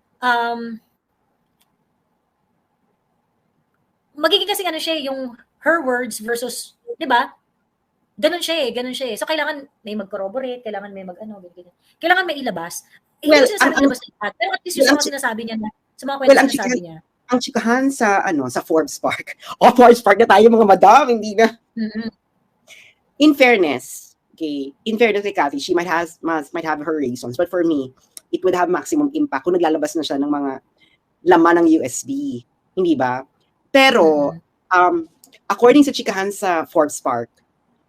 magiging kasi ano siya, yung her words versus, di ba? Ganun siya eh. So, kailangan may mag-corroborate, kailangan may mag-ano, ganyan. Kailangan may ilabas. Well, Hindi sinasabi ilabas lahat. Pero at least yung sa mga sinasabi niya, sa mga kwento sinasabi niya. Ang chikahan sa Forbes Park. Forbes Park na tayo mga madam, hindi na. In fairness, kay Kathy, she might have her reasons, but for me, it would have maximum impact kung naglalabas na siya ng mga laman ng USB, hindi ba? Pero according sa chikahan sa Forbes Park,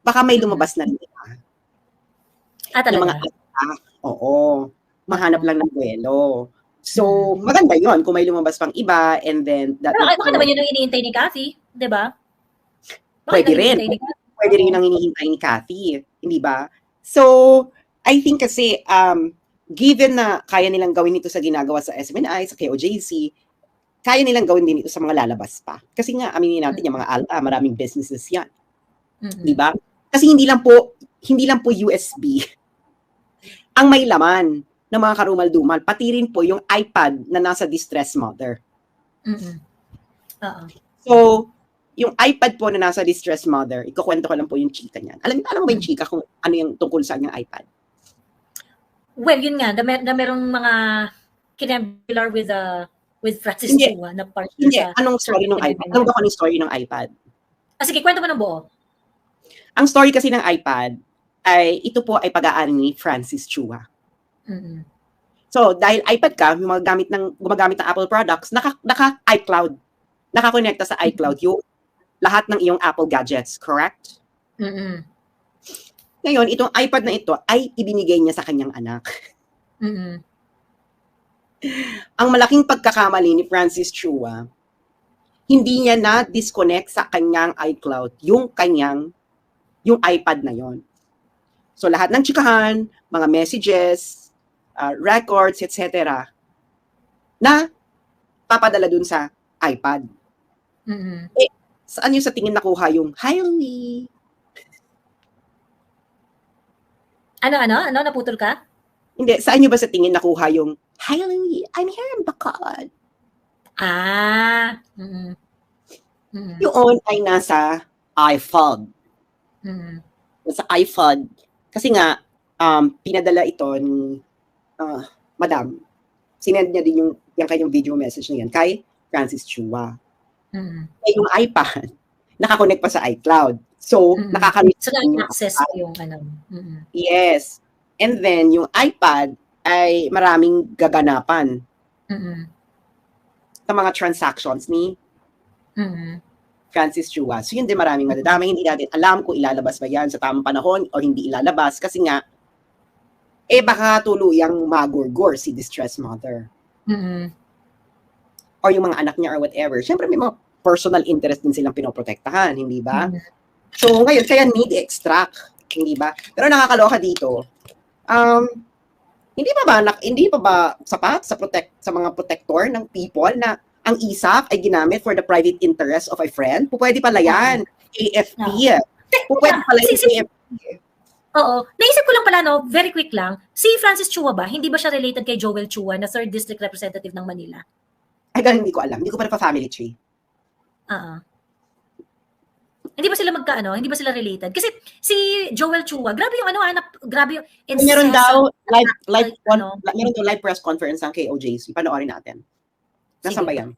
baka may lumabas na rin iba. Talaga? Oo. Mahanap lang ng buwelo. So, maganda yun kung may lumabas pang iba and then... Baka naman yun ang iniintay ni Kathy, di ba? Pwede rin. Pwede rin ang hinihintay ni Kathy, hindi ba? So, I think kasi, given na kaya nilang gawin ito sa ginagawa sa SMNI, sa KOJC, kaya nilang gawin din ito sa mga lalabas pa. Kasi nga, aminin natin, yung mga ALTA, maraming businesses yan. Di ba? Kasi hindi lang po USB ang may laman ng mga karumal-dumal, pati rin po yung iPad na nasa distressed mother. So, yung iPad po na nasa distressed mother, ikukwento ko lang po yung chika niyan. Alam mo ba yung chika kung ano yung tungkol sa yung iPad? Well, yun nga, na merong mga kinambilar with Francis Chua na part sa... Anong story ng iPad? Alam mo ba kung anong story ng iPad? Sige, kwento mo ng buo. Ang story kasi ng iPad ay, ito po ay pag-aari ni Francis Chua. So, dahil iPad ka, gumagamit ng Apple products, naka-iCloud. Nakakonekta sa iCloud yung lahat ng iyong Apple gadgets, correct? Ngayon, itong iPad na ito ay ibinigay niya sa kanyang anak. Ang malaking pagkakamali ni Francis Chua, hindi niya na-disconnect sa kanyang iCloud yung iPad na yon. So, lahat ng chikahan, mga messages, records, etc. na papadala dun sa iPad. Saan yung sa tingin nakuha yung hi, Louie? Ano? Naputol ka? Hindi. Saan nyo ba sa tingin nakuha yung hi, Louie? I'm here in Bacol. Yun ay nasa iPhone. Nasa iPhone. Kasi nga, pinadala ito ni Madam. Sinend niya din yung kanyang video message na yan kay Francis Chua. Yung iPad, nakakonect pa sa iCloud. So, So, na-access yung Yes. And then, yung iPad ay maraming gaganapan sa mga transactions ni Francis Chua. So, yun din maraming madadamay. Hindi natin alam kung ilalabas ba yan sa tamang panahon o hindi ilalabas. Kasi nga, baka tuluyang magurgur si distressed mother. Or yung mga anak niya or whatever. Siyempre, may mga personal interest din silang pinoprotektahan, hindi ba? So, ngayon, kaya need extract, hindi ba? Pero nakakaloka dito, hindi pa ba sapat sa mga protector ng people na ang ISAF ay ginamit for the private interest of a friend? Pwede pala yan. AFP. Pwede pala yung AFP. Oo. Naisip ko lang pala, very quick lang, si Francis Chua ba, hindi ba siya related kay Joel Chua na 3rd District Representative ng Manila? Ay, ganun, hindi ko alam. Hindi ko pa family tree. Hindi ba sila hindi ba sila related? Kasi si Joel Chua, grabe yung grabe yung meron daw live press conference ng KOJC. Panoorin natin. Nasaan ba yan?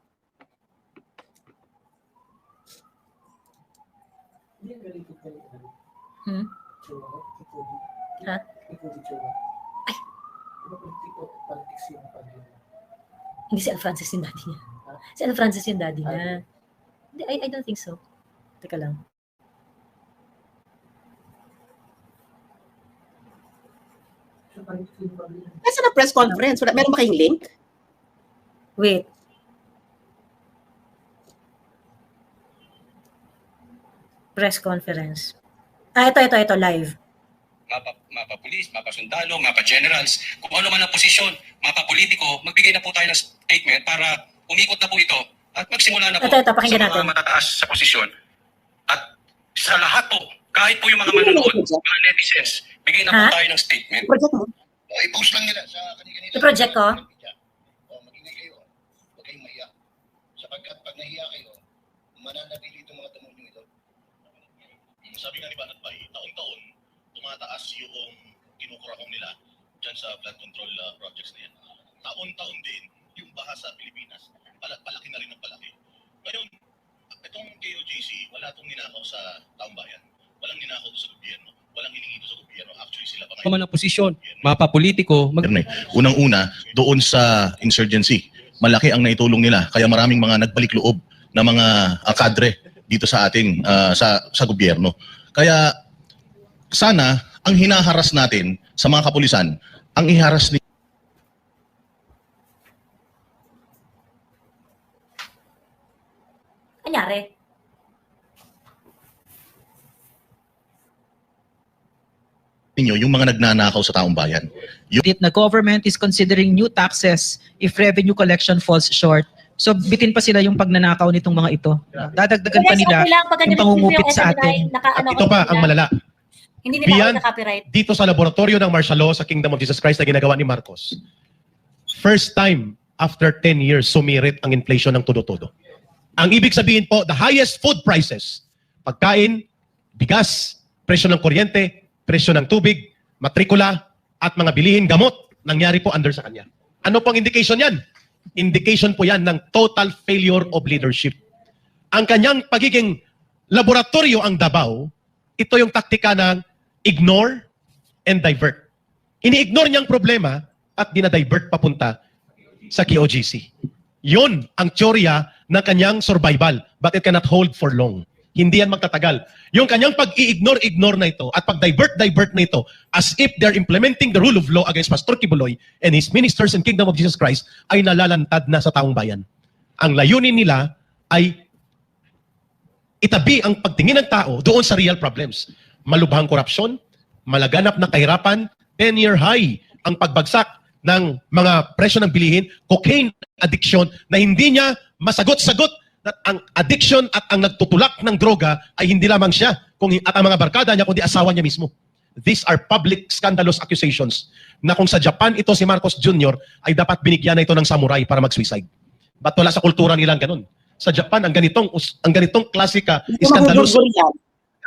Ha? Ay. Hindi si Alfrancis yung daddy niya. Si Alfrancis yung daddy niya. I don't think so. Teka lang. Nasa na press conference? Meron ba kayong link? Wait. Press conference. Ito, live. Mapa pulis, mapa sundalo, mapa generals, kung ano man ang posisyon, mapa politiko, magbigay na po tayo ng statement para umikot na po ito at magsimula na po Ito, sa mga matataas sa posisyon. At sa lahat po, kahit po yung mga manonood, mga netizens, bigay na po tayo ng statement. Project mo. I-post lang nila sa kanila. I-project ko? Magingay kayo. Huwag kayong mahiya. Sapagkat pag nahiya kayo, mananatili itong mga damo nyo ito. Sabi nga ni Banat Bay, taon-taon, tumataas yung kinukurahong nila dyan sa flood control projects na yan. Taon-taon din, yung baha sa Pilipinas, palaki na rin ng palaki. Ngayon, itong KOJC, wala itong ninakaw sa taong bayan. Walang ninakaw sa gobyerno. Walang hiningi sa gobyerno. Actually, sila pa ngayon. Ng posisyon, mapapolitiko, Unang-una, doon sa insurgency, malaki ang naitulong nila. Kaya maraming mga nagbalik loob na mga kadre dito sa ating sa gobyerno. Kaya sana ang hinaharas natin sa mga kapulisan, ang iharas ni Anyari? ninyo yung mga nagnanakaw sa taong bayan. The government is considering new taxes if revenue collection falls short. So bitin pa sila yung pagnanakaw nitong mga ito. Dadagdagan pa nila yung pangungupit sa atin. At ito pa ang malala. Hindi nila Beyond copyright. dito sa laboratorio ng martial law sa Kingdom of Jesus Christ na ginagawa ni Marcos, first time after 10 years sumirit ang inflation ng todo-todo. Ang ibig sabihin po, the highest food prices, pagkain, bigas, presyo ng kuryente, presyo ng tubig, matrikula, at mga bilihin gamot, nangyari po under sa kanya. Ano pong indication yan? Indication po yan ng total failure of leadership. Ang kanyang pagiging laboratorio ang Davao, ito yung taktika ng ignore and divert. Ini-ignore niyang problema at dinadivert papunta sa KOJC. Yun ang teorya ng kanyang survival, but it cannot hold for long. Hindi yan magtatagal. Yung kanyang pag-i-ignore na ito at pag-divert na ito as if they're implementing the rule of law against Pastor Kibuloy and his ministers in Kingdom of Jesus Christ ay nalalantad na sa taong bayan. Ang layunin nila ay itabi ang pagtingin ng tao doon sa real problems. Malubhang korupsyon, malaganap na kahirapan, 10-year high ang pagbagsak ng mga presyo ng bilihin, cocaine addiction na hindi niya masagot-sagot at ang addiction at ang nagtutulak ng droga ay hindi lamang siya at ang mga barkada niya kundi asawa niya mismo. These are public scandalous accusations na kung sa Japan ito si Marcos Jr. ay dapat binigyan na ito ng samurai para mag-suicide. Ba't wala sa kultura nilang ganun? Sa Japan, ang ganitong klasika, scandalous.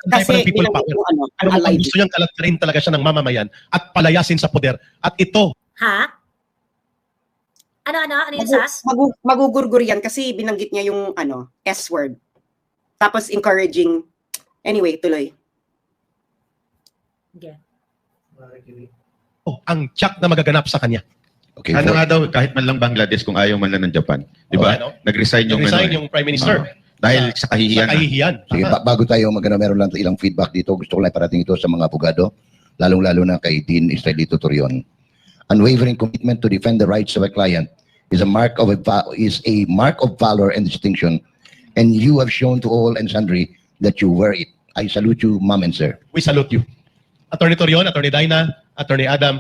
Kasi people power. Pero kung gusto niyang kalagkarin talaga siya ng mamamayan at palayasin sa poder. At ito. Ha? Ano yung SAS? Magugurgur yan kasi binanggit niya yung S word. Tapos encouraging. Anyway, tuloy. Yeah. Ang tiyak na magaganap sa kanya. Okay, ano nga daw, kahit man lang Bangladesh kung ayaw man lang ng Japan. Di ba? Nag-resign yung Prime Minister. Dahil sa kahihiyan. Sa kahihiyan. Sige, bago tayo meron lang ilang feedback dito. Gusto ko lang parating ito sa mga abogado, lalong-lalo na kay Dean Israelito Torion. Unwavering commitment to defend the rights of a client is a mark of valor and distinction, and you have shown to all and sundry that you wear it. I salute you, ma'am and sir. We salute you. Attorney Torion, Attorney Dina, Attorney Adam,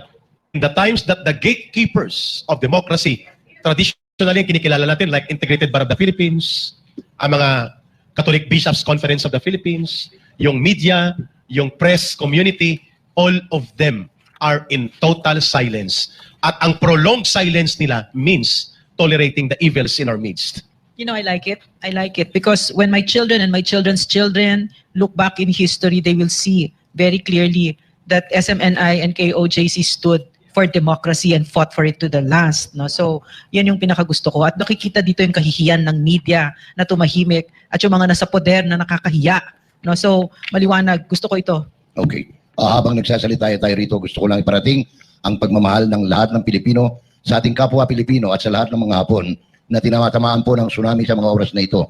in the times that the gatekeepers of democracy, traditionally kinikilala natin like Integrated Bar of the Philippines, ang mga Catholic Bishops Conference of the Philippines, yung media, yung press community, all of them are in total silence. At ang prolonged silence nila means tolerating the evils in our midst. You know, I like it. I like it because when my children and my children's children look back in history, they will see very clearly that SMNI and KOJC stood for democracy and fought for it to the last. No? So, yan yung pinakagusto ko. At nakikita dito yung kahihiyan ng media na tumahimik at yung mga nasa poder na nakakahiya. No? So, maliwanag. Gusto ko ito. Okay. Habang nagsasalita tayo rito, gusto ko lang iparating ang pagmamahal ng lahat ng Pilipino sa ating kapwa Pilipino at sa lahat ng mga Hapon na tinatamaan po ng tsunami sa mga oras na ito.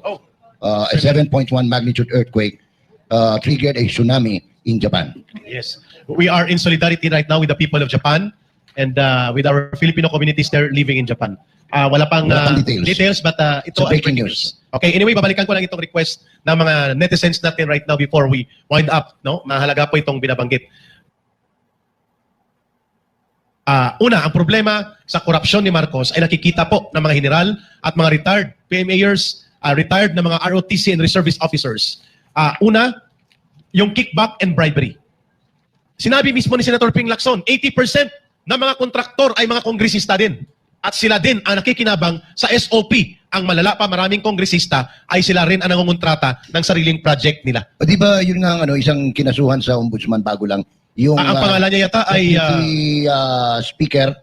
A 7.1 magnitude earthquake triggered a tsunami in Japan. Yes. We are in solidarity right now with the people of Japan and with our Filipino communities there living in Japan. Wala pang details but ito ay breaking news. Okay, anyway, babalikan ko lang itong request ng mga netizens natin right now before we wind up. No? Mahalaga po itong binabanggit. Una, ang problema sa korupsyon ni Marcos ay nakikita po ng mga general at mga retired PMAers, retired na mga ROTC and reservist officers. Una, yung kickback and bribery. Sinabi mismo ni Senator Ping Lacson, 80% ng mga kontraktor ay mga kongresista din. At sila din ang nakikinabang sa SOP. Ang malala pa, maraming kongresista ay sila rin ang nangungontrata ng sariling project nila. O di ba yun nga isang kinasuhan sa ombudsman bago lang yung Ang pangalan niya yata ay speaker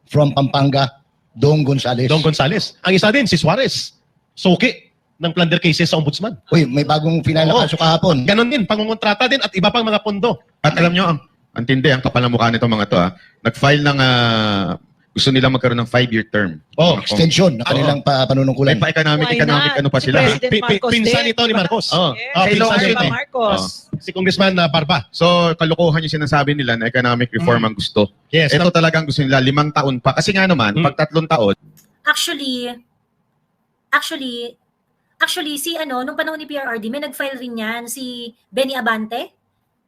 from Pampanga, Dong Gonzales. Dong Gonzales. Ang isa din si Suarez. Suki ng plunder cases sa ombudsman. Uy, may bagong final na kaso kahapon. Ganon din, pangungontrata din at iba pang mga pondo. At alam nyo, ang tindi, ang kapal ng mukha nitong mga to, nag-file ng, gusto nilang magkaroon ng 5-year term. Extension na kanilang panunungkulan. May pa-economic, Why not? ano pa Si sila. President Marcos Pinsan din. ito ni Marcos. Yes. Pinsan Kay ito. Marcos. Si Congressman Barba. So, kalokohan yung sinasabi nila na economic reform ang gusto. Yes. Ito talagang gusto nila, 5 taon pa. Kasi nga naman, pag 3 taon, Actually, si nung panahon ni PRRD, may nag-file rin yan, si Benny Abante,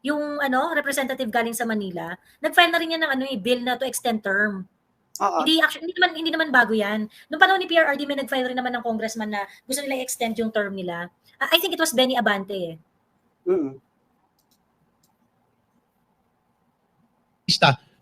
yung representative galing sa Manila. Nag-file na rin yan ng bill na to extend term. Oo. Hindi naman bago yan. Nung panahon ni PRRD, may nag-file rin naman ng congressman na gusto nila i-extend yung term nila. I think it was Benny Abante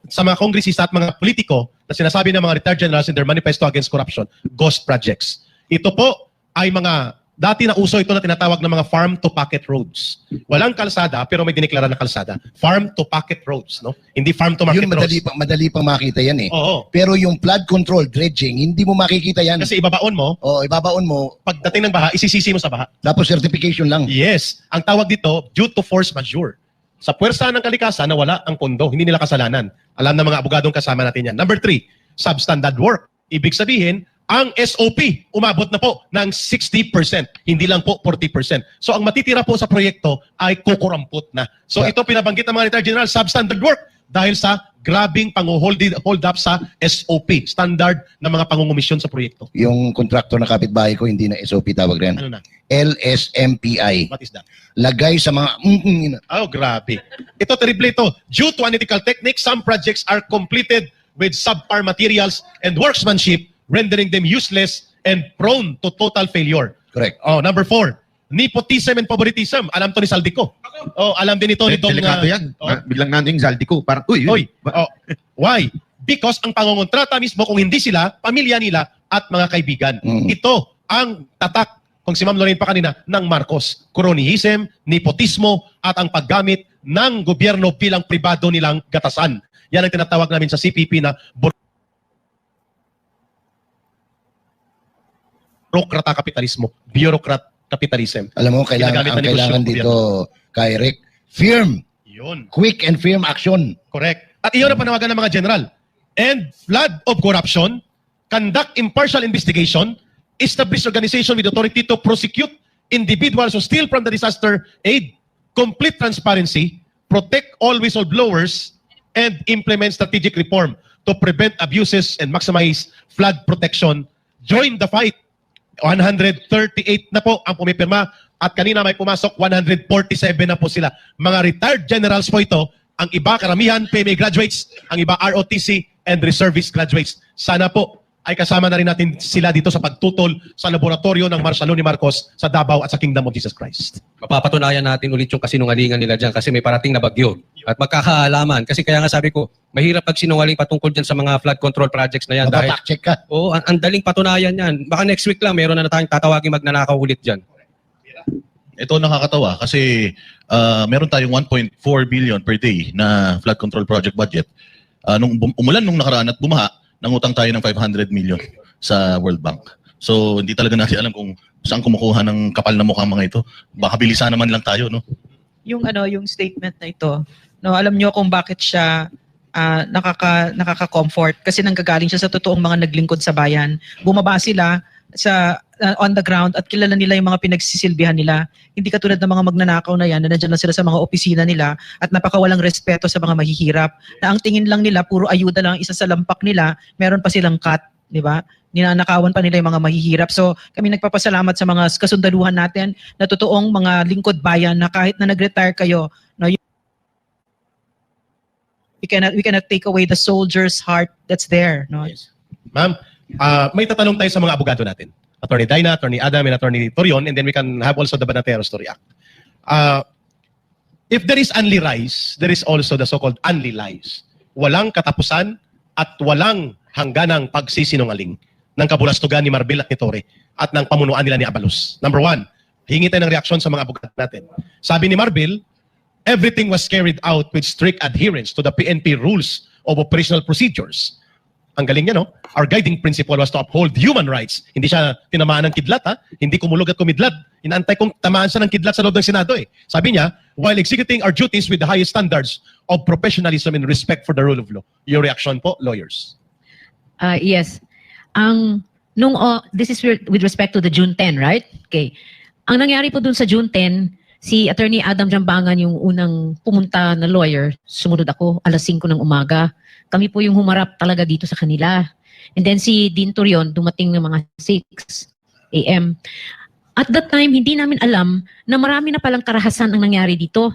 Sa mga kongresista at mga politiko na sinasabi ng mga retired generals in their manifesto against corruption, ghost projects. Ito po ay mga dati na uso ito na tinatawag ng mga farm to pocket roads. Walang kalsada pero may dineklara na kalsada. Farm to pocket roads, no? Hindi farm to market Yun, madali pang makita yan eh. Oo. Pero yung flood control, dredging, hindi mo makikita yan. Kasi ibabaon mo, Ibabaon mo, pagdating ng baha, isisisi mo sa baha. tapos certification lang. Yes. Ang tawag dito, due to force majeure. Sa puwersa ng kalikasan na wala ang pondo, hindi nila kasalanan. Alam ng mga abogadong kasama natin yan. Number 3, substandard work. Ibig sabihin, ang SOP umabot na po ng 60%, hindi lang po 40%. So ang matitira po sa proyekto ay kukurampot na. So ito pinabanggit ng mga retired general, substandard work dahil sa grabing hold up sa SOP, standard na mga pangungumisyon sa proyekto. Yung contractor na kapitbahay ko, hindi na SOP tawag rin. Ano na? LSMPI. What is that? Lagay sa mga Oh, grabe. Ito, terrible ito. Due to analytical techniques, some projects are completed with subpar materials and workmanship, rendering them useless and prone to total failure. Correct. Number 4, nepotism and favoritism. Alam to ni Saldico. Alam din ito nitong... delikado yan. Biglang nanding saldi ko. Parang, Why? Because ang pangungontrata mismo, kung hindi sila, pamilya nila at mga kaibigan. Ito ang tatak, kung si Ma'am Lorraine pa kanina, ng Marcos. Cronyism, nepotismo, at ang paggamit ng gobyerno bilang pribado nilang gatasan. Yan ang tinatawag namin sa CPP na bureaucrata kapitalismo, bureaucrat capitalism. Alam mo, kailangan dito, kay Rick, firm. Yun. Quick and firm action. Correct. At iyon ang panawagan ng mga general. End flood of corruption, conduct impartial investigation, establish organization with authority to prosecute individuals who steal from the disaster aid, complete transparency, protect all whistleblowers, and implement strategic reform to prevent abuses and maximize flood protection. Join the fight. 138 na po ang pumipirma at kanina may pumasok 147 na po sila. Mga retired generals po ito, ang iba karamihan PMA graduates, ang iba ROTC and reservist graduates. Sana po ay kasama na rin natin sila dito sa pagtutol sa laboratorio ng Marshalo ni Marcos sa Davao at sa Kingdom of Jesus Christ. Mapapatunayan natin ulit yung kasinungalingan nila dyan kasi may parating na bagyo. At magkakaalaman. Kasi kaya nga sabi ko, mahirap pagsinungaling patungkol dyan sa mga flood control projects na yan. Mapafact-check ka. Oo, ang daling patunayan yan. Baka next week lang, meron na tayong tatawagin magnanakaw ulit dyan. Ito nakakatawa kasi meron tayong 1.4 billion per day na flood control project budget. Nung umulan nung nakaraan at bumaha, nangutang tayo ng 500 million sa World Bank. So hindi talaga natin alam kung saan kumukuha ng kapal na mukha mga ito. Baka bilisan naman lang tayo, no? Yung statement na ito, no, alam niyo kung bakit siya nakaka-comfort kasi nanggagaling siya sa totoong mga naglingkod sa bayan. Bumaba sila sa on the ground at kilala nila yung mga pinagsisilbihan nila. Hindi katulad ng mga magnanakaw na yan na nandiyan lang sila sa mga opisina nila at napakawalang respeto sa mga mahihirap. Na ang tingin lang nila, puro ayuda lang isa sa lampak nila, meron pa silang cut, di ba? Ninanakawan pa nila yung mga mahihirap. So kami nagpapasalamat sa mga kasundaluhan natin na totoong mga lingkod bayan na kahit na nag-retire kayo, no, we cannot take away the soldier's heart that's there. No? Yes. Ma'am, may tatanong tayo sa mga abogado natin. Attorney Dina, Attorney Adam, and Attorney Torion, and then we can have also the Banateros to react. if there is only rise, there is also the so-called only lies. Walang katapusan at walang hangganang pagsisinungaling ng kabulastugan ni Marbil at ni Torre at ng pamunuan nila ni Abalos. Number one, hingi tayo ng reaksyon sa mga abogado natin. Sabi ni Marbil, everything was carried out with strict adherence to the PNP rules of operational procedures. Ang galing niya, no? Our guiding principle was to uphold human rights. Hindi siya tinamaan ng kidlat, ha? Hindi kumulog at kumidlat. Inaantay kong tamaan siya ng kidlat sa loob ng Senado, eh. Sabi niya, while executing our duties with the highest standards of professionalism and respect for the rule of law. Your reaction po, lawyers? Yes. This is with respect to the June 10, right? Okay. Ang nangyari po dun sa June 10, si Attorney Adam Jambangan yung unang pumunta na lawyer. Sumunod ako, alas 5 ng umaga. Kami po yung humarap talaga dito sa kanila. And then si Dean Torion, dumating ng mga 6 a.m. At that time, hindi namin alam na marami na palang karahasan ang nangyari dito.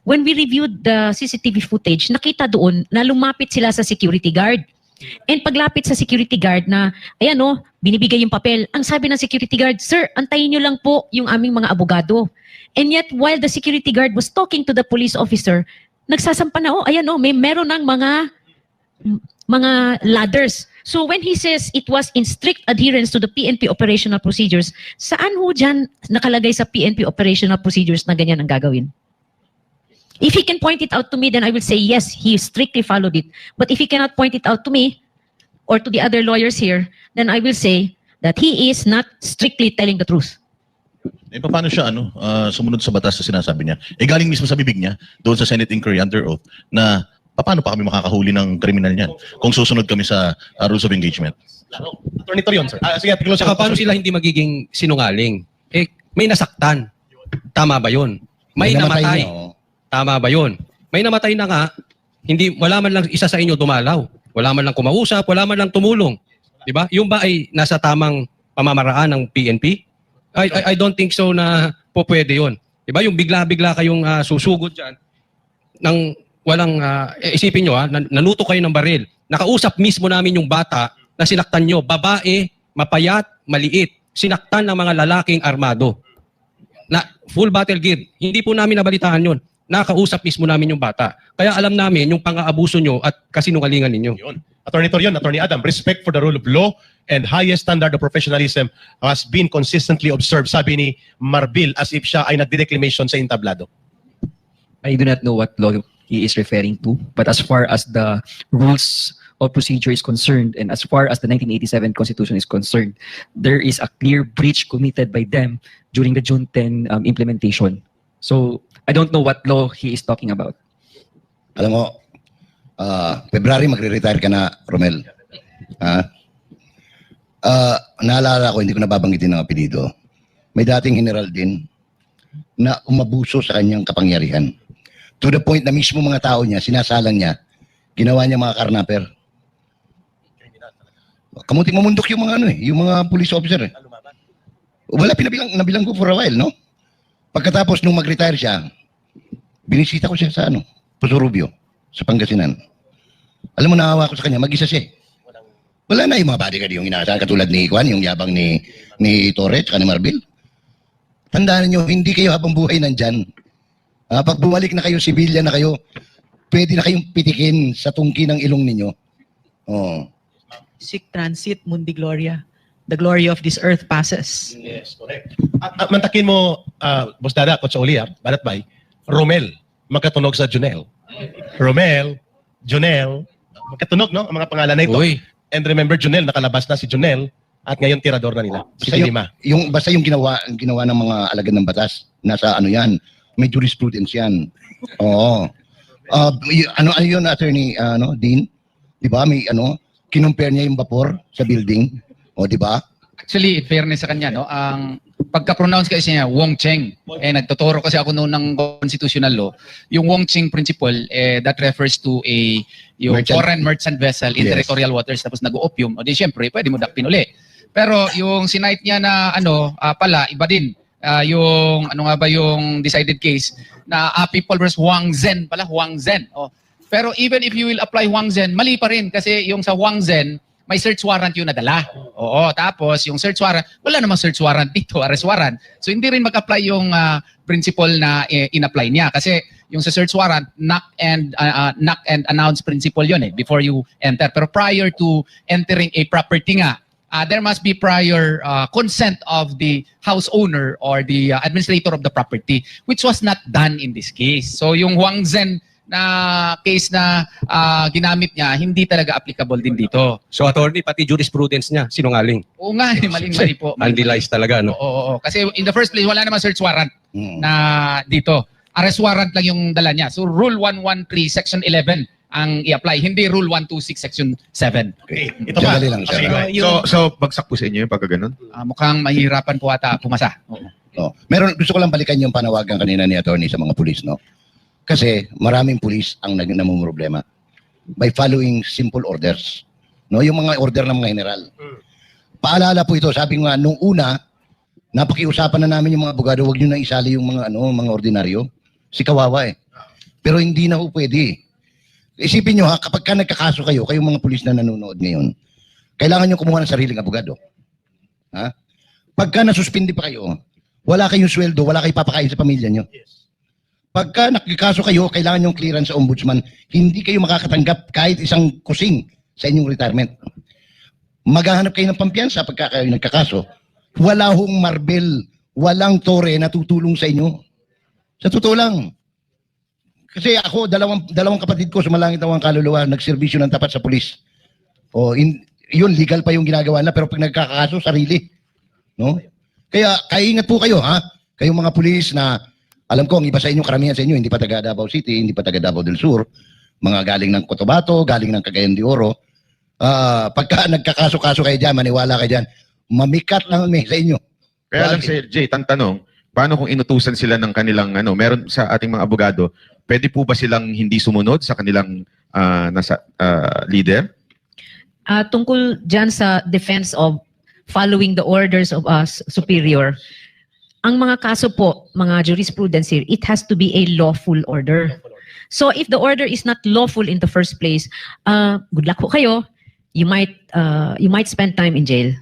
When we reviewed the CCTV footage, nakita doon na lumapit sila sa security guard. And paglapit sa security guard na, ayan o, binibigay yung papel. Ang sabi ng security guard, sir, antayin nyo lang po yung aming mga abogado. And yet, while the security guard was talking to the police officer, nagsasampa na, ayan o, meron ng mga ladders. So when he says it was in strict adherence to the PNP operational procedures, saan ho dyan nakalagay sa PNP operational procedures na ganyan ang gagawin? If he can point it out to me, then I will say, yes, he strictly followed it. But if he cannot point it out to me or to the other lawyers here, then I will say that he is not strictly telling the truth. Paano siya sumunod sa batas na sinasabi niya? Galing mismo sa bibig niya, doon sa Senate inquiry under oath, na paano pa kami makakahuli ng kriminal niyan kung susunod kami sa rules of engagement? Attorney Torion, sir. Sige, Saka paano sila hindi magiging sinungaling? May nasaktan. Tama ba yun? May namatay. Tama ba yun? May namatay na nga, wala man lang isa sa inyo dumalaw. Wala man lang kumausap, wala man lang tumulong. Diba? Yung ba ay nasa tamang pamamaraan ng PNP? I don't think so na po pwede yun. Diba? Yung bigla-bigla kayong susugod dyan, nang walang, isipin nyo nanuto kayo ng baril. Nakausap mismo namin yung bata na sinaktan nyo. Babae, mapayat, maliit. Sinaktan ng mga lalaking armado. Na full battle gear. Hindi po namin nabalitaan yun. Nakausap mismo namin yung bata. Kaya alam namin yung pang-aabuso nyo at kasinungalingan ninyo. Yun. Attorney Torion, Attorney Adam, respect for the rule of law and highest standard of professionalism has been consistently observed, sabi ni Marbil, as if siya ay nagdi-reclamation sa entablado. I do not know what law he is referring to, but as far as the rules of procedure is concerned and as far as the 1987 Constitution is concerned, there is a clear breach committed by them during the June 10 implementation. So, I don't know what law he is talking about. Alam mo, February magre-retire ka na, Romel. Naalala ko, hindi ko nababanggitin ng apelido. May dating general din na umabuso sa kanyang kapangyarihan. To the point na mismo mga tao niya, sinasalang niya, ginawa niya mga karnaper. Kamuting mamundok yung mga yung mga police officer. Wala, nabilang ko for a while, no? Pagkatapos nung mag-retire siya, binisita ko siya sa Puso-Rubio, sa Pangasinan. Alam mo, naawa ko sa kanya, mag-isa siya. Wala na yung mga bodyguard yung inaasahan, katulad ni Juan, yung yabang ni Torres, ni Marbil. Tandaan niyo, hindi kayo habang buhay nandyan. Pag bumalik na kayo, sibilya na kayo, pwede na kayong pitikin sa tungki ng ilong ninyo. Sic transit mundi gloria. The glory of this earth passes. Yes, correct. Mantakin mo, Boss Dada, Coach Oli, Balatbay, Romel, magkatunog sa Junel. Romel, Junel, magkatunog, no? Ang mga pangalan na ito. Uy. And remember, Junel, nakalabas na si Junel at ngayon tirador na nila. Basta yung ginawa ng mga alagad ng batas, nasa yan, may jurisprudence yan. Oo. Ano yun, Attorney Dean? Di ba, may kinumpare niya yung vapor sa building. O, di ba? Actually, in fairness sa kanya, ang pagka-pronounce kasi niya, Wong Cheng. Nagtuturo kasi ako noon ng constitutional law. Yung Wong Cheng principle, that refers to yung foreign merchant vessel in territorial waters tapos nag-opium. O di syempre, pwede mo dakpin uli. Pero yung sinight niya na pala, iba din. Yung yung decided case na people versus Huang Zhen pala, Huang Zhen. Pero even if you will apply Huang Zhen, mali pa rin kasi yung sa Huang Zhen, may search warrant yung nadala. Tapos yung search warrant, wala namang search warrant dito, arrest warrant. So hindi rin mag-apply yung principle na in-apply niya. Kasi yung sa search warrant, knock and announce principle yun before you enter. Pero prior to entering a property nga, there must be prior consent of the house owner or the administrator of the property, which was not done in this case. So yung Huang Zhen na case na ginamit niya, hindi talaga applicable din dito. So attorney, pati jurisprudence niya, sinungaling. Oo nga, maling-mali po. Unrealized talaga, no? Oo. Kasi in the first place, wala namang search warrant na dito. Arrest warrant lang yung dala niya. So Rule 113, Section 11 ang i-apply, hindi Rule 126, Section 7. Okay. Ito pa. Sandali lang, sir. So bagsak po sa inyo yung pagka ganun? Mukhang mahirapan po ata pumasa. Oo. No. Meron, gusto ko lang balikan yung panawagan kanina ni attorney sa mga pulis, no? Kasi maraming pulis ang namumroblema by following simple orders. No, yung mga order ng mga general. Paalala po ito, sabi nga nung una, napakiusapan na namin yung mga abogado, wag niyo na isali yung mga mga ordinaryo. Si kawawa Pero hindi na po pwede. Isipin niyo kapag ka nagkakaso kayo, kayong mga pulis na nanonood ngayon, kailangan niyo kumuha ng sariling abogado. Ha? Pagka nasuspindi pa kayo, wala kayong sweldo, wala kayong papakain sa pamilya niyo. Pagka nakikaso kayo, kailangan yung clearance sa ombudsman, hindi kayo makakatanggap kahit isang kusing sa inyong retirement. Maghahanap kayo ng pampiyansa pagka kayo nagkakaso. Wala hong marbel, walang tore na tutulong sa inyo. Sa totoo lang. Kasi ako, dalawang kapatid ko, sumalangit ako ang kaluluwa, nagserbisyo ng tapat sa pulis. Yun, legal pa yung ginagawa na, pero pag nagkakaso, sarili. No? Kaya, kaingat po kayo, ha? Kayong mga pulis na alam ko, ang iba sa inyo, karamihan sa inyo, hindi pa taga Davao City, hindi pa taga Davao del Sur, mga galing ng Cotabato, galing ng Cagayan de Oro. Pagka nagkakaso-kaso kayo dyan, maniwala kayo dyan, mamikat lang sa inyo. Kaya lang Sir Jay, tanong, paano kung inutusan sila ng kanilang, meron sa ating mga abogado, pwede po ba silang hindi sumunod sa kanilang leader? Tungkol dyan sa defense of following the orders of us superior, ang mga kaso po, mga jurisprudence here, it has to be a lawful order. So if the order is not lawful in the first place, good luck po kayo. You might spend time in jail.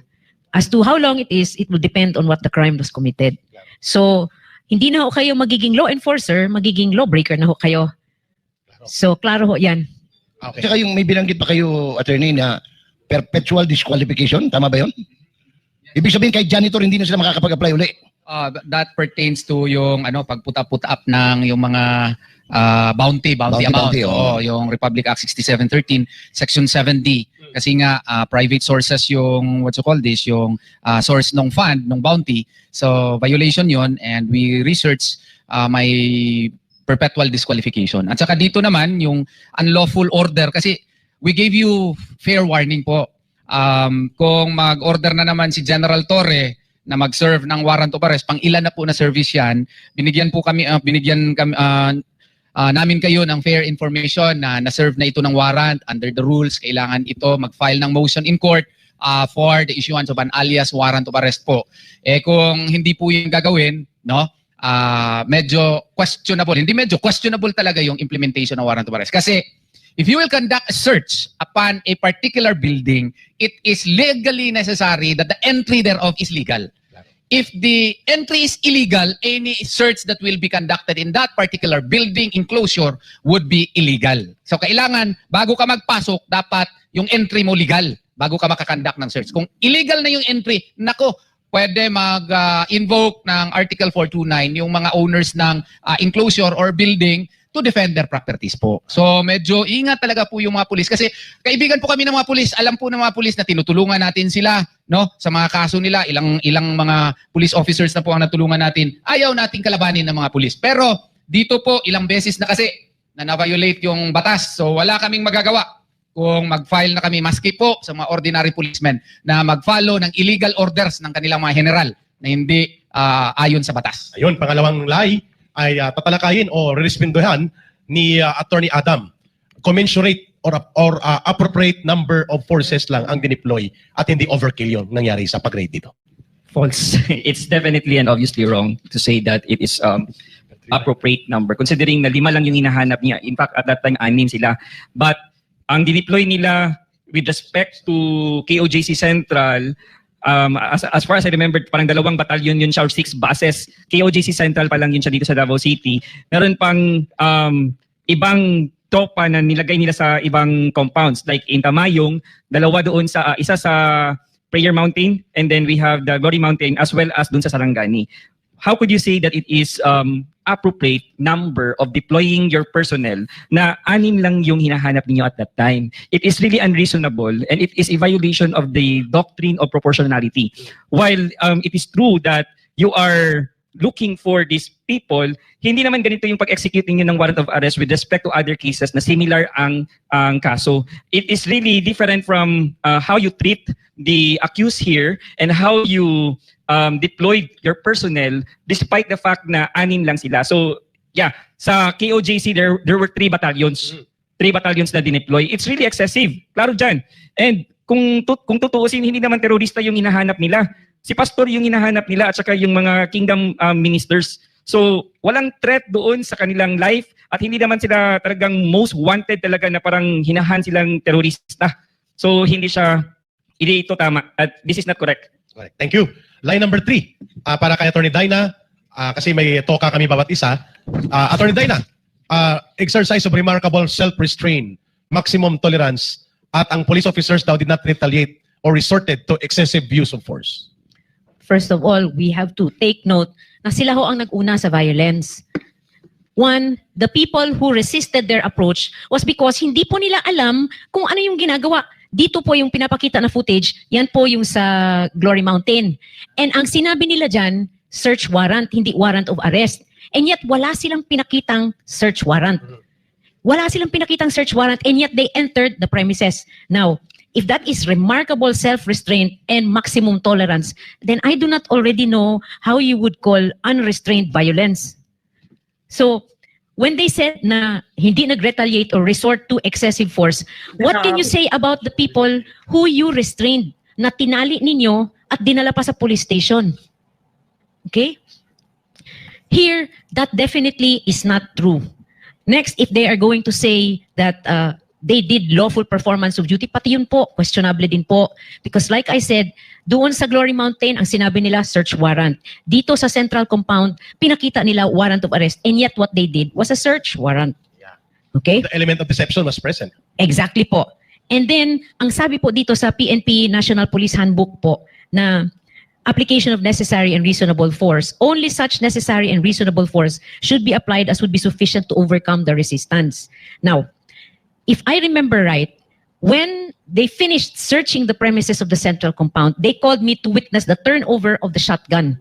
As to how long it is, it will depend on what the crime was committed. So hindi na ho kayo magiging law enforcer, magiging lawbreaker na ho kayo. So klaro ho yan. Okay. Saka yung may binanggit pa kayo, attorney, na perpetual disqualification, tama ba yun? Ibig sabihin kahit janitor hindi na sila makakapag-apply uli. That pertains to yung pagputa-puta up ng yung mga bounty amount. Yung Republic Act 6713, Section 7D. Kasi nga private sources yung yung source ng fund, ng bounty. So violation yon, and we research may perpetual disqualification. At saka dito naman yung unlawful order, kasi we gave you fair warning po. Kung mag-order na naman si General Torre na mag-serve ng warrant of arrest, pang ilan na po na service yan, binigyan namin kayo ng fair information na na-serve na ito ng warrant under the rules. Kailangan ito mag-file ng motion in court for the issuance of an alias warrant of arrest po. Kung hindi po yung gagawin, medyo questionable. Hindi medyo, questionable talaga yung implementation ng warrant of arrest. Kasi if you will conduct a search upon a particular building, it is legally necessary that the entry thereof is legal. If the entry is illegal, any search that will be conducted in that particular building enclosure would be illegal. So kailangan, bago ka magpasok, dapat yung entry mo legal bago ka makakonduct ng search. Kung illegal na yung entry, nako, pwede mag-invoke ng Article 429 yung mga owners ng enclosure or building to defend their properties po. So medyo ingat talaga po yung mga pulis, kasi kaibigan po kami ng mga pulis, alam po ng mga pulis na tinutulungan natin sila, no, sa mga kaso nila. Ilang mga police officers na po ang natulungan natin. Ayaw nating kalabanin ng mga pulis. Pero dito po ilang beses na kasi na-violate yung batas. So wala kaming magagawa kung mag-file na kami, maski po sa mga ordinary policemen na mag-follow ng illegal orders ng kanilang mga general na hindi ayon sa batas. Ayun, pangalawang lie ay tatalakayin o respondohan ni Attorney Adam. Commensurate or appropriate number of forces lang ang dineploy at hindi overkill yun nangyari sa pag-raid dito. False. It's definitely and obviously wrong to say that it is appropriate number, considering na 5 lang yung hinahanap niya. In fact, at that time, 6 sila. But ang dineploy nila with respect to KOJC Central, as far as I remember, parang 2 batalyon yun siya or 6 bases. KOJC Central pa lang yun siya dito sa Davao City. Meron pang ibang tropa na nilagay nila sa ibang compounds like in Tamayong, 2 doon sa isa sa Prayer Mountain, and then we have the Glory Mountain as well as doon sa Sarangani. How could you say that it is appropriate number of deploying your personnel na 6 lang yung hinahanap niyo at that time? It is really unreasonable and it is a violation of the doctrine of proportionality. While it is true that you are looking for these people, hindi naman ganito yung pag-execute niyo ng warrant of arrest with respect to other cases na similar ang kaso. It is really different from how you treat the accused here and how you deployed your personnel despite the fact na 6 lang sila. So, yeah, sa KOJC, there were 3 battalions. 3 battalions na dineploy. It's really excessive. Klaro dyan. And kung tutuusin, hindi naman terorista yung hinahanap nila. Si pastor yung hinahanap nila at saka yung mga kingdom ministers. So, walang threat doon sa kanilang life at hindi naman sila talagang most wanted talaga na parang hinahan silang terorista. So, hindi ito tama. At this is not correct. Correct. Thank you. Line number 3. Para kay Attorney Dyna, kasi may toka kami bawat isa. Attorney Dyna, exercise of remarkable self-restraint, maximum tolerance, at ang police officers daw did not retaliate or resorted to excessive use of force. First of all, we have to take note na sila ho ang nag-una sa violence. One, the people who resisted their approach was because hindi po nila alam kung ano yung ginagawa. Dito po yung pinapakita na footage, yan po yung sa Glory Mountain. And ang sinabi nila dyan, search warrant, hindi warrant of arrest. And yet wala silang pinakitang search warrant. Wala silang pinakitang search warrant and yet they entered the premises. Now, if that is remarkable self-restraint and maximum tolerance, then I do not already know how you would call unrestrained violence. So, when they said na hindi nag-retaliate or resort to excessive force, what can you say about the people who you restrained, na tinali ninyo at dinala pa sa police station? Okay? Here, that definitely is not true. Next, if they are going to say that they did lawful performance of duty, pati yun po, questionable din po. Because like I said, doon sa Glory Mountain, ang sinabi nila, search warrant. Dito sa Central Compound, pinakita nila warrant of arrest. And yet what they did was a search warrant. Okay? The element of deception was present. Exactly po. And then, ang sabi po dito sa PNP National Police Handbook po, na application of necessary and reasonable force, only such necessary and reasonable force should be applied as would be sufficient to overcome the resistance. Now, if I remember right, when they finished searching the premises of the Central Compound, they called me to witness the turnover of the shotgun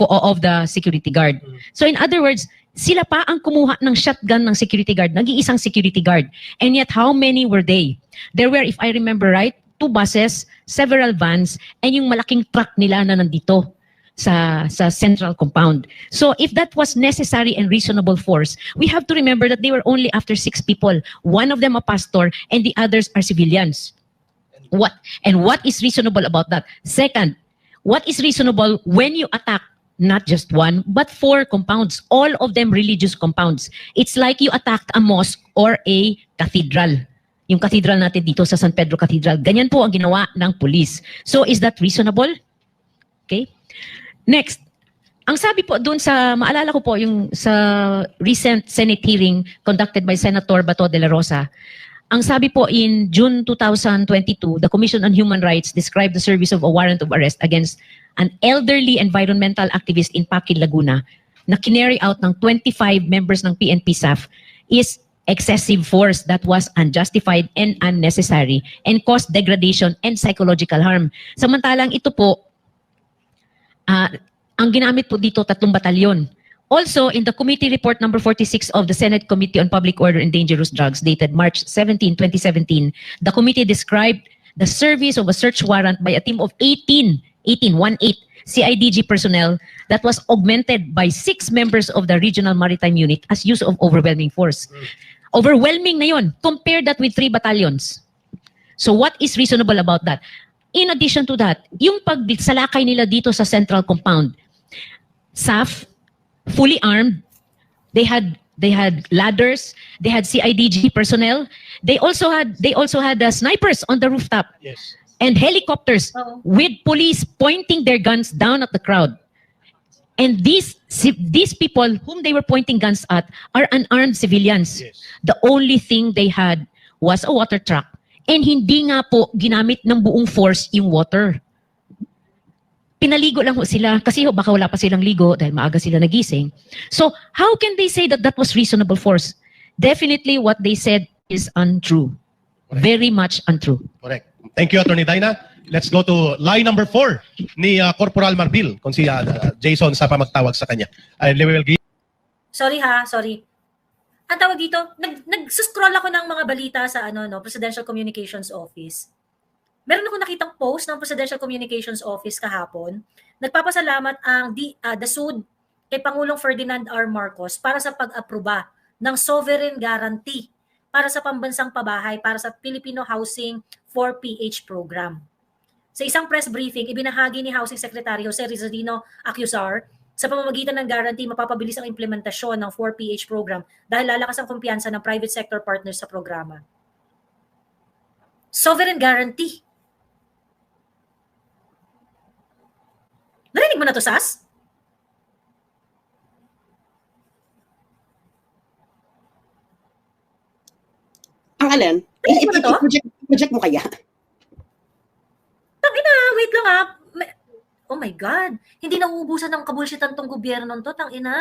of the security guard. So in other words, sila pa ang kumuha ng shotgun ng security guard, nag-iisang security guard. And yet, how many were they? There were, if I remember right, 2 buses, several vans, and yung malaking truck nila na nandito sa Central Compound. So if that was necessary and reasonable force, we have to remember that they were only after 6 people. 1 of them a pastor and the others are civilians. What is reasonable about that? Second, what is reasonable when you attack not just 1 but 4 compounds, all of them religious compounds? It's like you attacked a mosque or a cathedral. Yung cathedral natin dito sa San Pedro Cathedral, ganyan po ang ginawa ng police. So is that reasonable? Okay? Next, ang sabi po doon sa, maalala ko po yung sa recent Senate hearing conducted by Senator Bato de la Rosa, ang sabi po in June 2022, the Commission on Human Rights described the service of a warrant of arrest against an elderly environmental activist in Paquin, Laguna na kinary out ng 25 members ng PNP staff is excessive force that was unjustified and unnecessary and caused degradation and psychological harm. Samantalang ito po, ang ginamit po dito 3 batalyon. Also, in the committee report number 46 of the Senate Committee on Public Order and Dangerous Drugs dated March 17, 2017, the committee described the service of a search warrant by a team of 18 CIDG personnel that was augmented by 6 members of the Regional Maritime Unit as use of overwhelming force. Overwhelming na yun. Compare that with 3 battalions. So what is reasonable about that? In addition to that, yung pagsalakay nila dito sa Central Compound, SAF, fully armed, they had ladders, they had CIDG personnel, they also had snipers on the rooftop. Yes. and helicopters with police pointing their guns down at the crowd. And these people whom they were pointing guns at are unarmed civilians. Yes. The only thing they had was a water truck. And hindi nga po ginamit ng buong force yung water. Pinaligo lang ho sila kasi ho baka wala pa silang ligo dahil maaga sila nagising. So how can they say that that was reasonable force? Definitely what they said is untrue. Very much untrue. Correct. Thank you, Attorney Dina. Let's go to line number 4 ni Corporal Marbil, kung si Jason sa magtawag sa kanya. Sorry ha, sorry. Ang tawag dito, nag-scroll ako ng mga balita sa Presidential Communications Office. Meron ako nakitang post ng Presidential Communications Office kahapon. Nagpapasalamat ang DSUD kay Pangulong Ferdinand R. Marcos para sa pag-aproba ng sovereign guarantee para sa pambansang pabahay para sa Filipino Housing 4PH program. Sa isang press briefing, ibinahagi ni Housing Secretary Jose Rizalino Acusar, sa pamamagitan ng guarantee, mapapabilis ang implementasyon ng 4PH program dahil lalakas ang kumpiyansa ng private sector partners sa programa. Sovereign guarantee. Narinig mo na to, Sas? Ang alin? Narinig mo na to? I-project mo kaya? Tangina, wait lang ha. Oh my God. Hindi nauubusan ng kabulsitan tong gobyerno to, tangina.